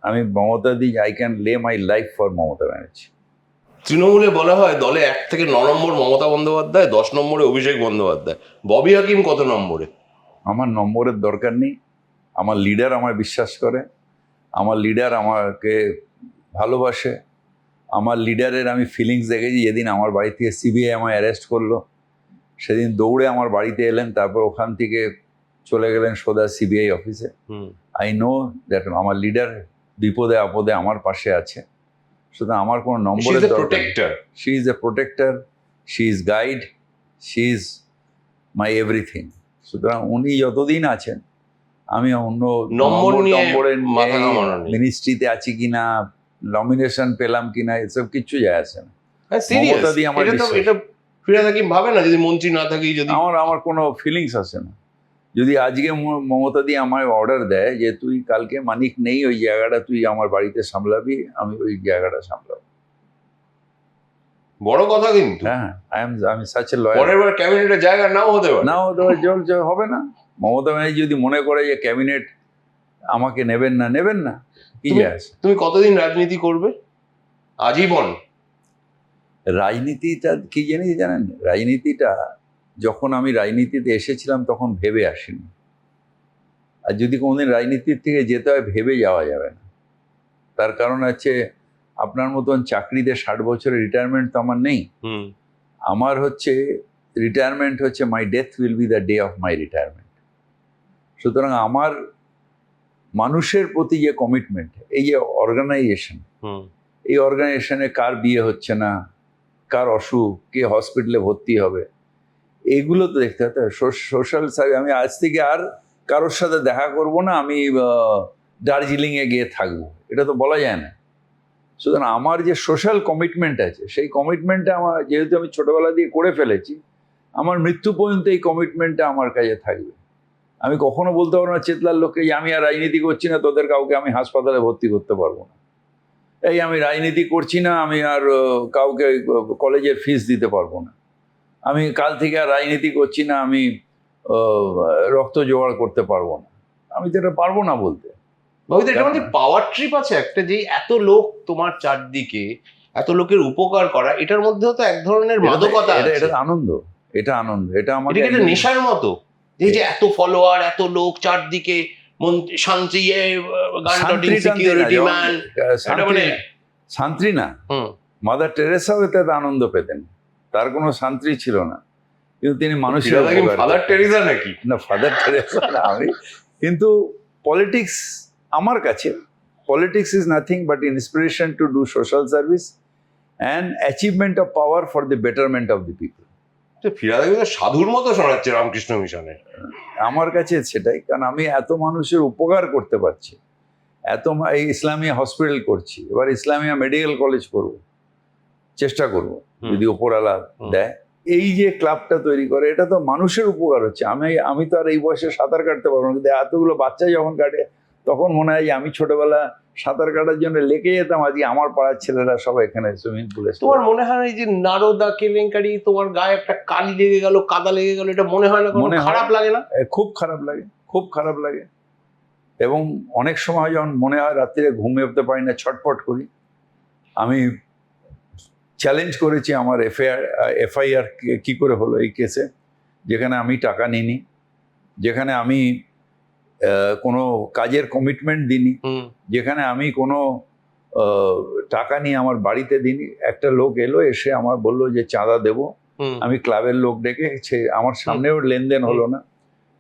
S3: আমি মমতা দি, আই ক্যান লে my life for Mamata Banerjee.
S2: তৃণমূলে বলা হয় দলে 1 থেকে 9 নম্বর মমতা বন্দ্যোপাধ্যায়, 10 নম্বরে অভিষেক বন্দ্যোপাধ্যায়। ববি হাকিম কত নম্বরে?
S3: আমার নম্বরের দরকার নেই। আমার লিডার আমায় বিশ্বাস করে, আমার লিডার আমাকে ভালোবাসে, আমার লিডারের আমি ফিলিংস দেখেছি। যেদিন আমার বাড়ি থেকে সিবিআই আমায় অ্যারেস্ট করলো, সেদিন দৌড়ে আমার বাড়িতে এলেন, তারপর ওখান থেকে চলে গেলেন সোজা সিবিআই অফিসে। আই নো দ্যাট আমার লিডার বিপদে আপদে আমার পাশে আছে, সুতরাং আমার কোনো
S2: She
S3: নম্বরের
S2: is a
S3: দরকার নেই।
S2: protector.
S3: She is a protector, she is guide, she is my everything. সুতরাং উনি যতদিন আছেন, আমি অন্য
S2: নম্বর নিয়ে
S3: টম্বরের
S2: মাথা ঘামানো নেই।
S3: মিনিস্ট্রিতে আছি কিনা, নমিনেশন পেলাম কিনা, এসব কিচ্ছু যায় আসে না।
S2: হ্যাঁ, serious.
S3: মমতা দি আমার
S2: এটা তো
S3: বিশ্বাস।
S2: এটা ফিরহাদ হাকিম ভাবে না যদি মন্ত্রী না থাকি যদি
S3: আমার কোনো ফিলিংস আসে না। যদি আজকে মমতা দি আমায় অর্ডার দেয় যে তুই কালকে মানিক নেই, ওই জায়গাটা তুই আমার বাড়িতে সামলাবি, আমি ওই জায়গাটা সামলাবো।
S2: বড় কথা কিন্তু
S3: হ্যাঁ, আমি সাচ এ লয়ার।
S2: পরের বার ক্যাবিনেটের জায়গা নাও হতে পারে।
S3: নাও জল হবে না। মমতা ব্যানার্জি যদি মনে করে যে ক্যাবিনেট আমাকে নেবেন না, কি যায় আসে?
S2: তুমি কতদিন রাজনীতি করবে? আজীবন?
S3: রাজনীতিটা কি জানেন, রাজনীতিটা যখন আমি রাজনীতিতে এসেছিলাম তখন ভেবে আসিনি। আর যদি কোনোদিন রাজনীতির থেকে যেতে হয়, ভেবে যাওয়া যাবে না। তার কারণ হচ্ছে, আপনার মতন চাকরিতে 60 বছরের রিটায়ারমেন্ট তো আমার নেই। আমার হচ্ছে রিটায়ারমেন্ট হচ্ছে my death will be the day of my retirement. সুতরাং আমার মানুষের প্রতি যে কমিটমেন্ট, এই যে অর্গানাইজেশন, এই অর্গানাইজেশনে কার বিয়ে হচ্ছে না, কার অসুখ, কে হসপিটালে ভর্তি হবে, এইগুলো তো দেখতে হবে। সোশ্যাল সার্ভিস, আমি আজ থেকে আর কারোর সাথে দেখা করব না, আমি দার্জিলিংয়ে গিয়ে থাকবো, এটা তো বলা যায় না। সুতরাং আমার যে সোশ্যাল কমিটমেন্ট আছে, সেই কমিটমেন্টটা আমার, যেহেতু আমি ছোটবেলা দিয়ে করে ফেলেছি, আমার মৃত্যু পর্যন্ত এই কমিটমেন্টটা আমার কাছে থাকবে। আমি কখনো বলতে পারবো না চেতলার লোককে যে আমি আর রাজনীতি করছি না, তোদের কাউকে আমি হাসপাতালে ভর্তি করতে পারবো না, এই আমি রাজনীতি করছি না, আমি আর কাউকে কলেজের ফিস দিতে পারবো না, আমি কাল থেকে আর রাজনীতি করছি না, আমি রক্ত জোগাড় করতে পারবো না, আমি তো এটা পারবো না বলতে।
S2: এটার মধ্যে পাওয়ার ট্রিপ আছে একটা, যে এত লোক তোমার চারদিকে, এত লোকের উপকার করা, এটার মধ্যেও তো এক ধরনের মাদকতা আছে।
S3: এটা আনন্দ, এটা আমাকে
S2: এটা নেশার মতো, যে এত ফলোয়ার, এত লোক চারদিকে, শান্তি, সিকিউরিটি ম্যান,
S3: শান্তি না। মাদার টেরেসাও এতে আনন্দ পেতেন, তার কোনো শান্তি ছিল না, কিন্তু তিনি মানুষের
S2: ফাদার টেরেসা নাকি
S3: না, ফাদার টেরেসা না আমি। কিন্তু পলিটিক্স আমার কাছে, politics is nothing but inspiration to do social service and achievement of power for the betterment of the people.
S2: Firhad Hakim সাধুর মতো শোনাচ্ছে রামকৃষ্ণ মিশনে।
S3: আমার কাছে সেটাই, কারণ আমি এত মানুষের উপকার করতে পারছি, এই ইসলামিয়া হসপিটাল করছি, এবার ইসলামিয়া মেডিকেল কলেজ করব, চেষ্টা করব যদি ওপরওয়ালা দেয়। এই যে ক্লাবটা তৈরি করে, এটা তো মানুষের উপকার হচ্ছে। আমি তো আর এই বয়সে সাঁতার কাটতে পারবো না, কিন্তু এতগুলো বাচ্চা যখন কাটে তখন মনে হয় যে আমি ছোটবেলা সাঁতার কাটার জন্য লেগে যেতাম, আজকে আমার পাড়ার ছেলেরা সব এখানে সুইমিং পুলে।
S2: তোমার মনে হয় না যে নারদা কেলেঙ্কারি, তোমার গায়ে একটা কালি লেগে গেল, কাদা লেগে গেল, এটা মনে হয় না, মনে খারাপ লাগে না?
S3: খুব খারাপ লাগে, খুব খারাপ লাগে। এবং অনেক সময় যখন মনে হয় রাত্রিরে ঘুমিয়ে পারি না, ছটফট করি। আমি চ্যালেঞ্জ করেছি আমার এফআইআর কি করে হলো এই কেসে, যেখানে আমি টাকা নিইনি, যেখানে আমি কোনো কাজের কমিটমেন্ট দিইনি, যেখানে আমি কোনো টাকা নিয়ে আমার বাড়িতে দিইনি। একটা লোক এলো, এসে আমার বললো যে চাঁদা দেব, আমি ক্লাবের লোক ডেকে, আমার সামনেও লেনদেন হলো না,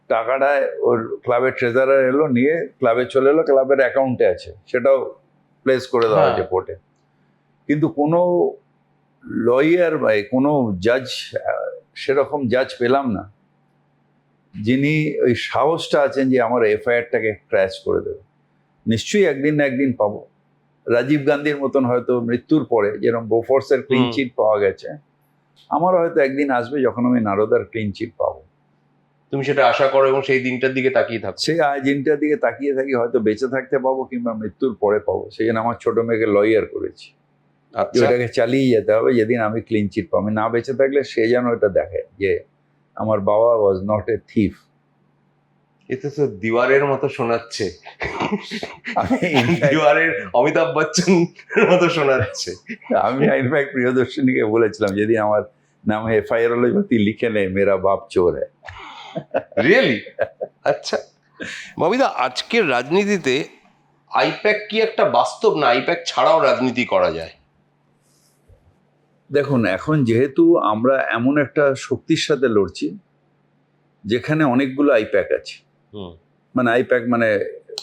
S3: টাকাটা ওর ক্লাবের ট্রেজারার এলো, নিয়ে ক্লাবে চলে এলো, ক্লাবের অ্যাকাউন্টে আছে, সেটাও প্লেস করে দেওয়া হয়েছে কোর্টে। কিন্তু কোনো লয়ার বা কোনো জাজ, সেরকম জাজ পেলাম না যিনি ওই সাহসটা আছেন যে আমার এফআইআরটাকে ক্র্যাশ করে দেবে। নিশ্চয়ই একদিন না একদিন পাবো। রাজীব গান্ধীর মতন হয়তো মৃত্যুর পরে যেরকম বোফোর্সের ক্লিন চিট পাওয়া গেছে, আমারও হয়তো একদিন আসবে যখন আমি নারদার ক্লিন চিট পাবো।
S2: তুমি সেটা আশা করো এবং সেই দিনটার দিকে তাকিয়ে থাকো।
S3: সেই দিনটার দিকে তাকিয়ে থাকি, হয়তো বেঁচে থাকতে পাবো কিংবা মৃত্যুর পরে পাবো। সেই জন্য আমার ছোট মেয়েকে লয়ার করেছি, ওটাকে চালিয়ে যেতে হবে। যেদিন আমি ক্লিন চিট পাবো, আমি না বেঁচে থাকলে সে যেন এটা দেখে যে আমার বাবা ওয়াজ নট এ থিফ।
S2: এতে তো দিওয়ারের মতো শোনাচ্ছে, দিওয়ারের অমিতাভ বচ্চন মতো শোনাচ্ছে।
S3: আমি ইনফ্যাক্ট প্রিয়দর্শনীকে বলেছিলাম যেদিন আমার নামে এফআইআর হলো, তুই লিখে নে মেরা বাপ চোর হ্যায়।
S2: রিয়েলি? আচ্ছা ববিদা, আজকের রাজনীতিতে আইপ্যাক কি একটা বাস্তব, না আইপ্যাক ছাড়াও রাজনীতি করা যায়?
S3: দেখুন, এখন যেহেতু আমরা এমন একটা শক্তির সাথে লড়ছি যেখানে অনেকগুলো আইপ্যাক আছে, মানে আইপ্যাক মানে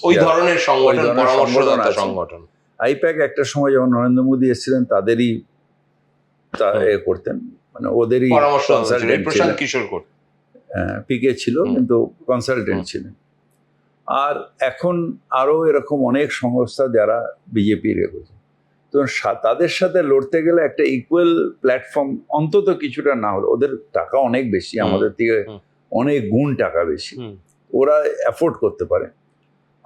S2: ওই ধরনের সংগঠন,
S3: ধরনের সংগঠন
S2: পরামর্শদাতা
S3: আছে।
S2: সংগঠন।
S3: আইপ্যাক একটা সময় যখন নরেন্দ্র মোদী এসেছিলেন তাদেরই করতেন, মানে ওদেরই
S2: পরামর্শদাতা ছিলেন,
S3: কনসালটেন্ট
S2: প্রশান্ত
S3: ছিলেন।
S2: কিশোর করতেন।
S3: পিকে ছিল কিন্তু কনসালটেন্ট ছিলেন। আর এখন আরো এরকম অনেক সংস্থা যারা বিজেপির এগোছে, তো তাদের সাথে লড়তে গেলে একটা ইকুয়াল প্ল্যাটফর্ম অন্তত কিছুটা না হলে, ওদের টাকা অনেক বেশি, আমাদের থেকে অনেক গুণ টাকা বেশি, ওরা অ্যাফোর্ড করতে পারে।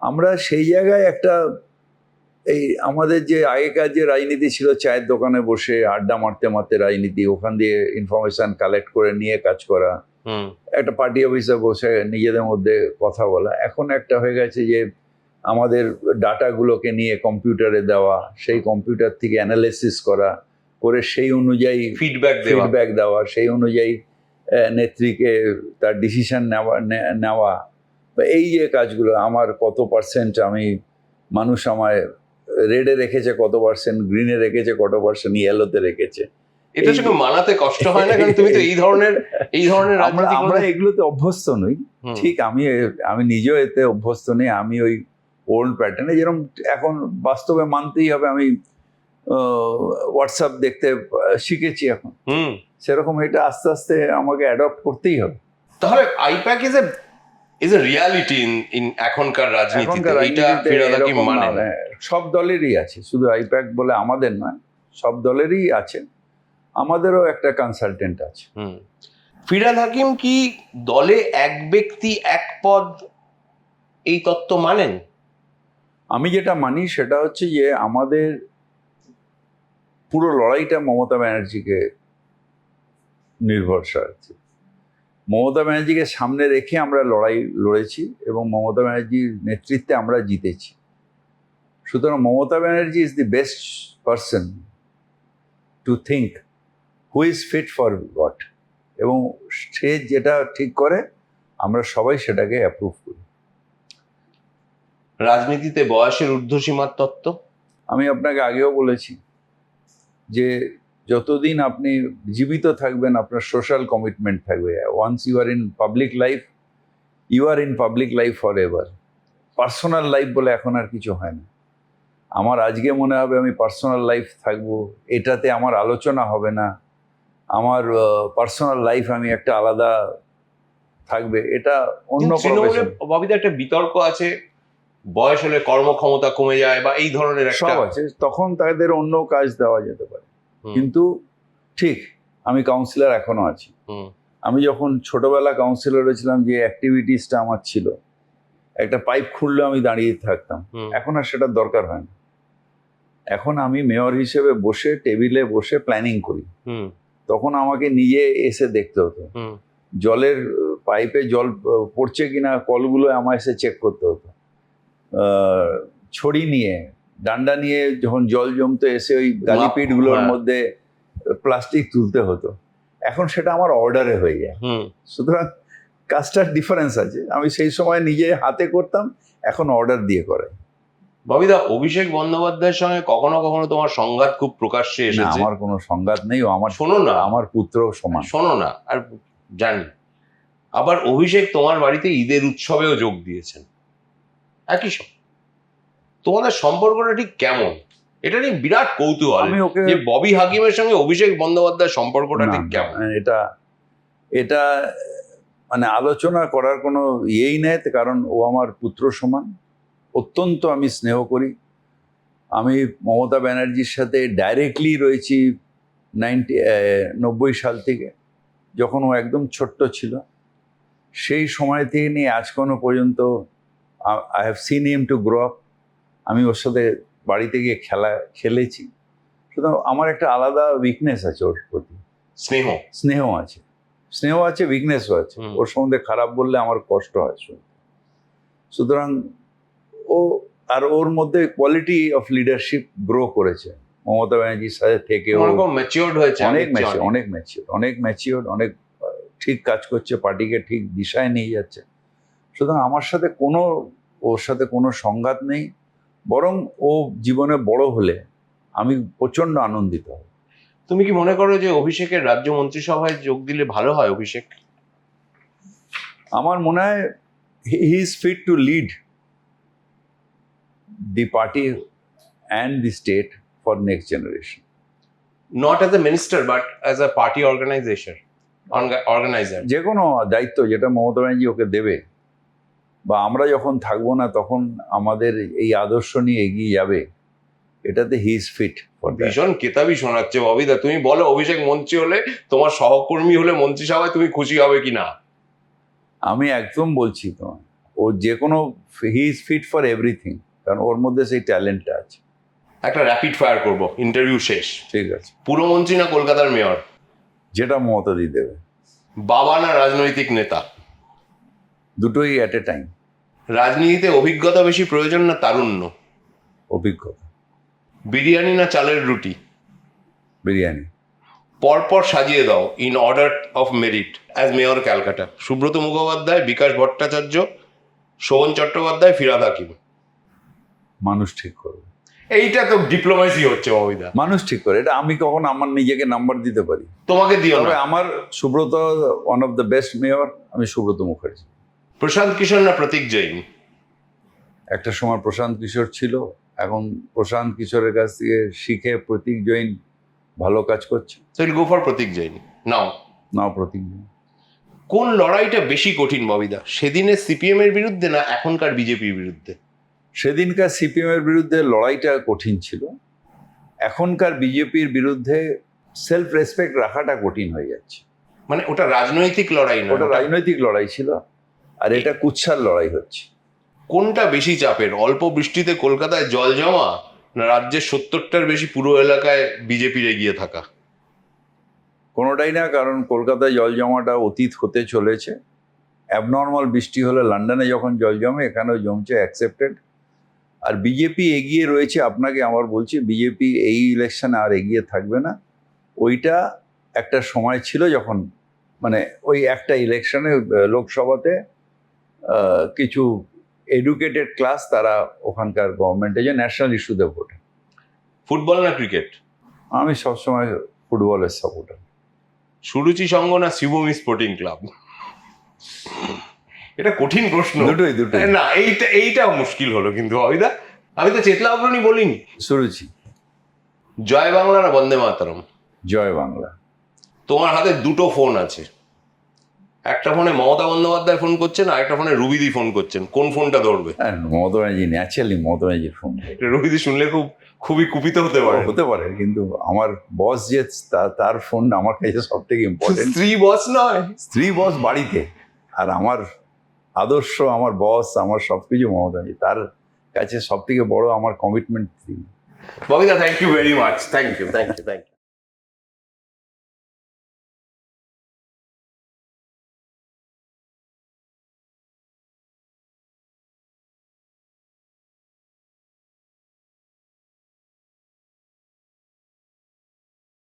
S3: আমরা সেই জায়গায় একটা, এই আমাদের যে আগেকার যে রাজনীতি ছিল, চায়ের দোকানে বসে আড্ডা মারতে মারতে রাজনীতি, ওখান দিয়ে ইনফরমেশন কালেক্ট করে নিয়ে কাজ করা, একটা পার্টি অফিসে বসে নিজেদের মধ্যে কথা বলা, এখন একটা হয়ে গেছে যে আমাদের ডাটাগুলোকে নিয়ে কম্পিউটারে দেওয়া, সেই কম্পিউটার থেকে অ্যানালিসিস করা, করে সেই অনুযায়ী ফিডব্যাক দেওয়া, সেই অনুযায়ী নেত্রীকে তার ডিসিশন নেওয়া, এই যে কাজগুলো, আমার কত পার্সেন্ট মানুষ আমায় রেডে রেখেছে, কত পার্সেন্ট গ্রিনে রেখেছে, কত পার্সেন্ট ইয়েলোতে রেখেছে,
S2: এটা সঙ্গে মানাতে কষ্ট হয় না? কারণ তুমি তো এই ধরনের
S3: আমরা এগুলোতে অভ্যস্ত নই। ঠিক, আমি নিজেও এতে অভ্যস্ত নেই। আমি ওই ওল্ড প্যাটার্নে, যেরকম এখন বাস্তবে মানতেই হবে, আমি হোয়াটসঅ্যাপ দেখতে শিখেছি এখন, সেরকম এটা আস্তে আস্তে আমাকে অ্যাডপ্ট করতেই হবে।
S2: তাহলে I-PAC is a reality in এখনকার রাজনীতিতে, এটা ফিরহাদ হাকিম মানে
S3: সব দলেরই আছে, শুধু আইপ্যাক বলে আমাদের নয়, সব দলেরই আছে। আমাদেরও একটা কনসালটেন্ট আছে।
S2: ফিরহাদ হাকিম কি দলে এক ব্যক্তি এক পদ এই তত্ত্ব মানেন?
S3: আমি যেটা মানি সেটা হচ্ছে যে আমাদের পুরো লড়াইটা মমতা ব্যানার্জিকে নির্ভরশীল আছে। মমতা ব্যানার্জিকে সামনে রেখে আমরা লড়াই লড়েছি এবং মমতা ব্যানার্জির নেতৃত্বে আমরা জিতেছি। সুতরাং Mamata Banerjee is the best person to think who is fit for what, এবং সে যেটা ঠিক করে আমরা সবাই সেটাকে অ্যাপ্রুভ করি।
S2: রাজনীতিতে বয়সের ঊর্ধ্বসীমার তত্ত্ব?
S3: আমি আপনাকে আগেও বলেছি যে যতদিন আপনি জীবিত থাকবেন আপনার সোশ্যাল কমিটমেন্ট থাকবে। Once you are in public life, you are in public life forever. Personal life বলে এখন আর কিছু হয় না। আমার আজকে মনে হবে আমি পার্সোনাল লাইফ থাকবো, এটাতে আমার আলোচনা হবে না, আমার পার্সোনাল লাইফ আমি একটা আলাদা থাকবে, এটা অন্য প্রফেশন।
S2: ববিদা, একটা বিতর্ক আছে, বয়স হলে কর্মক্ষমতা কমে যায় বা এই ধরনের একটা
S3: সব আছে, তখন তাদের অন্য কাজ দেওয়া যেতে পারে। কিন্তু ঠিক, আমি কাউন্সিলর এখনো আছি। আমি যখন ছোটবেলা কাউন্সিলর হয়েছিলাম, যে অ্যাক্টিভিটিসটা আমার ছিল, একটা পাইপ খুললে আমি দাঁড়িয়ে থাকতাম, এখন আর সেটার দরকার হয় না। এখন আমি মেয়র হিসেবে বসে টেবিলে বসে প্ল্যানিং করি, তখন আমাকে নিজে এসে দেখতে হতো, জলের পাইপে জল পড়ছে কিনা কলগুলো আমায় এসে চেক করতে হতো, ছড়ি নিয়ে ডান্ডা নিয়ে যখন জল জমতো এসে ওই গালিপিটগুলোর মধ্যে প্লাস্টিক তুলতে হতো। এখন সেটা আমার অর্ডারে হয়ে যায়। সুতরাং কাজটার ডিফারেন্স আছে। আমি সেই সময় নিজে হাতে করতাম, এখন অর্ডার দিয়ে করে।
S2: ববিদা, অভিষেক বন্দ্যোপাধ্যায়ের সঙ্গে কখনো কখনো তোমার সংঘাত খুব প্রকাশ্যে এসেছে।
S3: আমার কোনো সংঘাত নেই, আমার
S2: শোনো না,
S3: আমার পুত্র সমান।
S2: শোনো না, আর জানি, আবার অভিষেক তোমার বাড়িতে ঈদের উৎসবেও যোগ দিয়েছেন একই সঙ্গে। তোমাদের সম্পর্কটা ঠিক কেমন? এটা নিয়ে বিরাট কৌতূহল যে ববি হাকিমের সঙ্গে অভিষেক বন্দ্যোপাধ্যায়ের সম্পর্কটা ঠিক কেমন।
S3: এটা মানে আলোচনা করার কোনো ইয়েই নেই, কারণ ও আমার পুত্র সমান, অত্যন্ত আমি স্নেহ করি। আমি মমতা ব্যানার্জির সাথে ডাইরেক্টলি রয়েছি 90 সাল থেকে, যখন ও একদম ছোট্ট ছিল, সেই সময় থেকে নিয়ে আজ কোনো পর্যন্ত I have seen him to grow up. আমি ওর সাথে বাড়িতে গিয়ে খেলেছি। সুতরাং আমার একটা আলাদা উইকনেস আছে ওর প্রতি, স্নেহ আছে, উইকনেসও আছে। ওর সম্বন্ধে খারাপ বললে আমার কষ্ট হয়। সুতরাং ওর মধ্যে কোয়ালিটি অফ লিডারশিপ গ্রো করেছে মমতা ব্যানার্জির সাথে থেকে। অনেক ম্যাচিওর, অনেক ঠিক কাজ করছে, পার্টিকে ঠিক দিশায় নিয়ে যাচ্ছে। সুতরাং ওর সাথে কোনো সংঘাত নেই, বরং ও জীবনে বড় হলে আমি প্রচন্ড আনন্দিত হব।
S2: তুমি কি মনে করো যে অভিষেকের রাজ্য মন্ত্রিসভায় যোগ দিলে ভালো হয়? অভিষেক,
S3: আমার মনে হয় he is fit to lead the party and the state for next generation.
S2: Not as a minister, but as a party organizer.
S3: যে কোনো দায়িত্ব যেটা মমতা ব্যানার্জি ওকে দেবে, বা আমরা যখন থাকবো না তখন আমাদের এই আদর্শ নিয়ে এগিয়ে যাবে, এটাতে he is fit for that.
S2: ভীষণ কেতাবি শোনাচ্ছে ববিদা। তুমি বলো, অভিষেক মন্ত্রী হলে, তোমার সহকর্মী হলে মন্ত্রিসভায় তুমি খুশি হবে কি না?
S3: আমি একদম বলছি তোমার, ও যে কোনো, he is fit for everything, কারণ ওর মধ্যে সেই ট্যালেন্টটা আছে।
S2: একটা র্যাপিড ফায়ার করব, ইন্টারভিউ শেষ।
S3: ঠিক আছে,
S2: পুরমন্ত্রী না কলকাতার মেয়র?
S3: যেটা মমতা দি দেবে।
S2: বাবা না রাজনৈতিক নেতা?
S3: দুটোই অ্যাট এ টাইম।
S2: রাজনীতিতে অভিজ্ঞতা বেশি প্রয়োজন না তারুণ্য?
S3: অভিজ্ঞতা।
S2: বিরিয়ানি না চালের রুটি?
S3: বিরিয়ানি।
S2: পরপর সাজিয়ে দাও in order of merit as mayor Calcutta: Subrata Mukhopadhyay, Bikash Bhattacharya, Sovan Chattopadhyay, Firhad Hakim.
S3: মানুষ ঠিক করবে।
S2: এইটা তো ডিপ্লোমেসি হচ্ছে ববিদা।
S3: মানুষ ঠিক করে, এটা আমি কখন আমার নিজেকে নাম্বার দিতে পারি?
S2: তোমাকে দিও
S3: তবে
S2: না।
S3: আমার Subrata one of the best mayor, আমি সুব্রত মুখার্জি।
S2: প্রশান্ত কিশোর না প্রতীক জৈন?
S3: একটা সময় প্রশান্ত কিশোর ছিল, এখন প্রশান্ত কিশোরের কাছ থেকে শিখে প্রতীক জৈন ভালো কাজ করছে।
S2: সো উইল গো ফর প্রতীক জৈন নাও।
S3: নাও প্রতীক জৈন।
S2: কোন লড়াইটা বেশি কঠিন ববিদা, সেদিনের সিপিএম এর বিরুদ্ধে না এখনকার বিজেপির বিরুদ্ধে?
S3: সেদিনকার সিপিএম এর বিরুদ্ধে লড়াইটা কঠিন ছিল, এখনকার বিজেপির বিরুদ্ধে সেলফ রেসপেক্ট রাখাটা কঠিন হয়ে যাচ্ছে।
S2: মানে ওটা রাজনৈতিক লড়াই না,
S3: ওটা রাজনৈতিক লড়াই ছিল, আর এটা কুৎসার লড়াই হচ্ছে।
S2: কোনটা বেশি চাপের, অল্প বৃষ্টিতে কলকাতায় জল জমা না রাজ্যের 70টার বেশি পুরো এলাকায় বিজেপির এগিয়ে থাকা?
S3: কোনোটাই না, কারণ কলকাতায় জল জমাটা অতীত হতে চলেছে। অ্যাবনর্মাল বৃষ্টি হলে লন্ডনে যখন জল জমে, এখানেও জমছে, অ্যাকসেপ্টেড। আর বিজেপি এগিয়ে রয়েছে, আপনাকে আমার বলছি, বিজেপি এই ইলেকশনে আর এগিয়ে থাকবে না। ওইটা একটা সময় ছিল যখন, মানে ওই একটা ইলেকশনে লোকসভাতে কিছু এডুকেটেড ক্লাস তারা ওখানকার গভর্নমেন্টে যে ন্যাশনাল ইস্যুতে ভোটে।
S2: ফুটবল না ক্রিকেট?
S3: আমি সবসময় ফুটবলের সাপোর্টার।
S2: সুরুচি সংঘ না শিবভূমি স্পোর্টিং ক্লাব? এটা কঠিন প্রশ্ন।
S3: দুটোই।
S2: না, এইটা মুশকিল হলো কিন্তু ববিদা। আমি তো চেতলা অগ্রণী বলিনি।
S3: সুরুচি।
S2: জয় বাংলা না বন্দে মাতরম?
S3: জয় বাংলা।
S2: তোমার হাতে দুটো ফোন আছে, একটা ফোনে মমতা বন্দ্যোপাধ্যায় ফোন করছেন, আর একটা ফোনে রুবিদি ফোন করছেন, কোন ফোনটা ধরবে?
S3: মমতা ব্যানার্জি, ন্যাচারালি মমতা ব্যানার্জির ফোন।
S2: রুবিদি শুনলে খুবই কুপিত হতে পারে।
S3: হতে পারে, কিন্তু আমার বস যে তার ফোন আমার কাছে সব থেকে ইম্পর্টেন্ট।
S2: স্ত্রী বস নয়?
S3: স্ত্রী বস বাড়িতে, আর আমার আদর্শ, আমার বস, আমার সবকিছু মমতা ব্যানার্জি। তার কাছে সব থেকে বড় আমার কমিটমেন্ট।
S2: ববিদা, thank you very much. Thank you.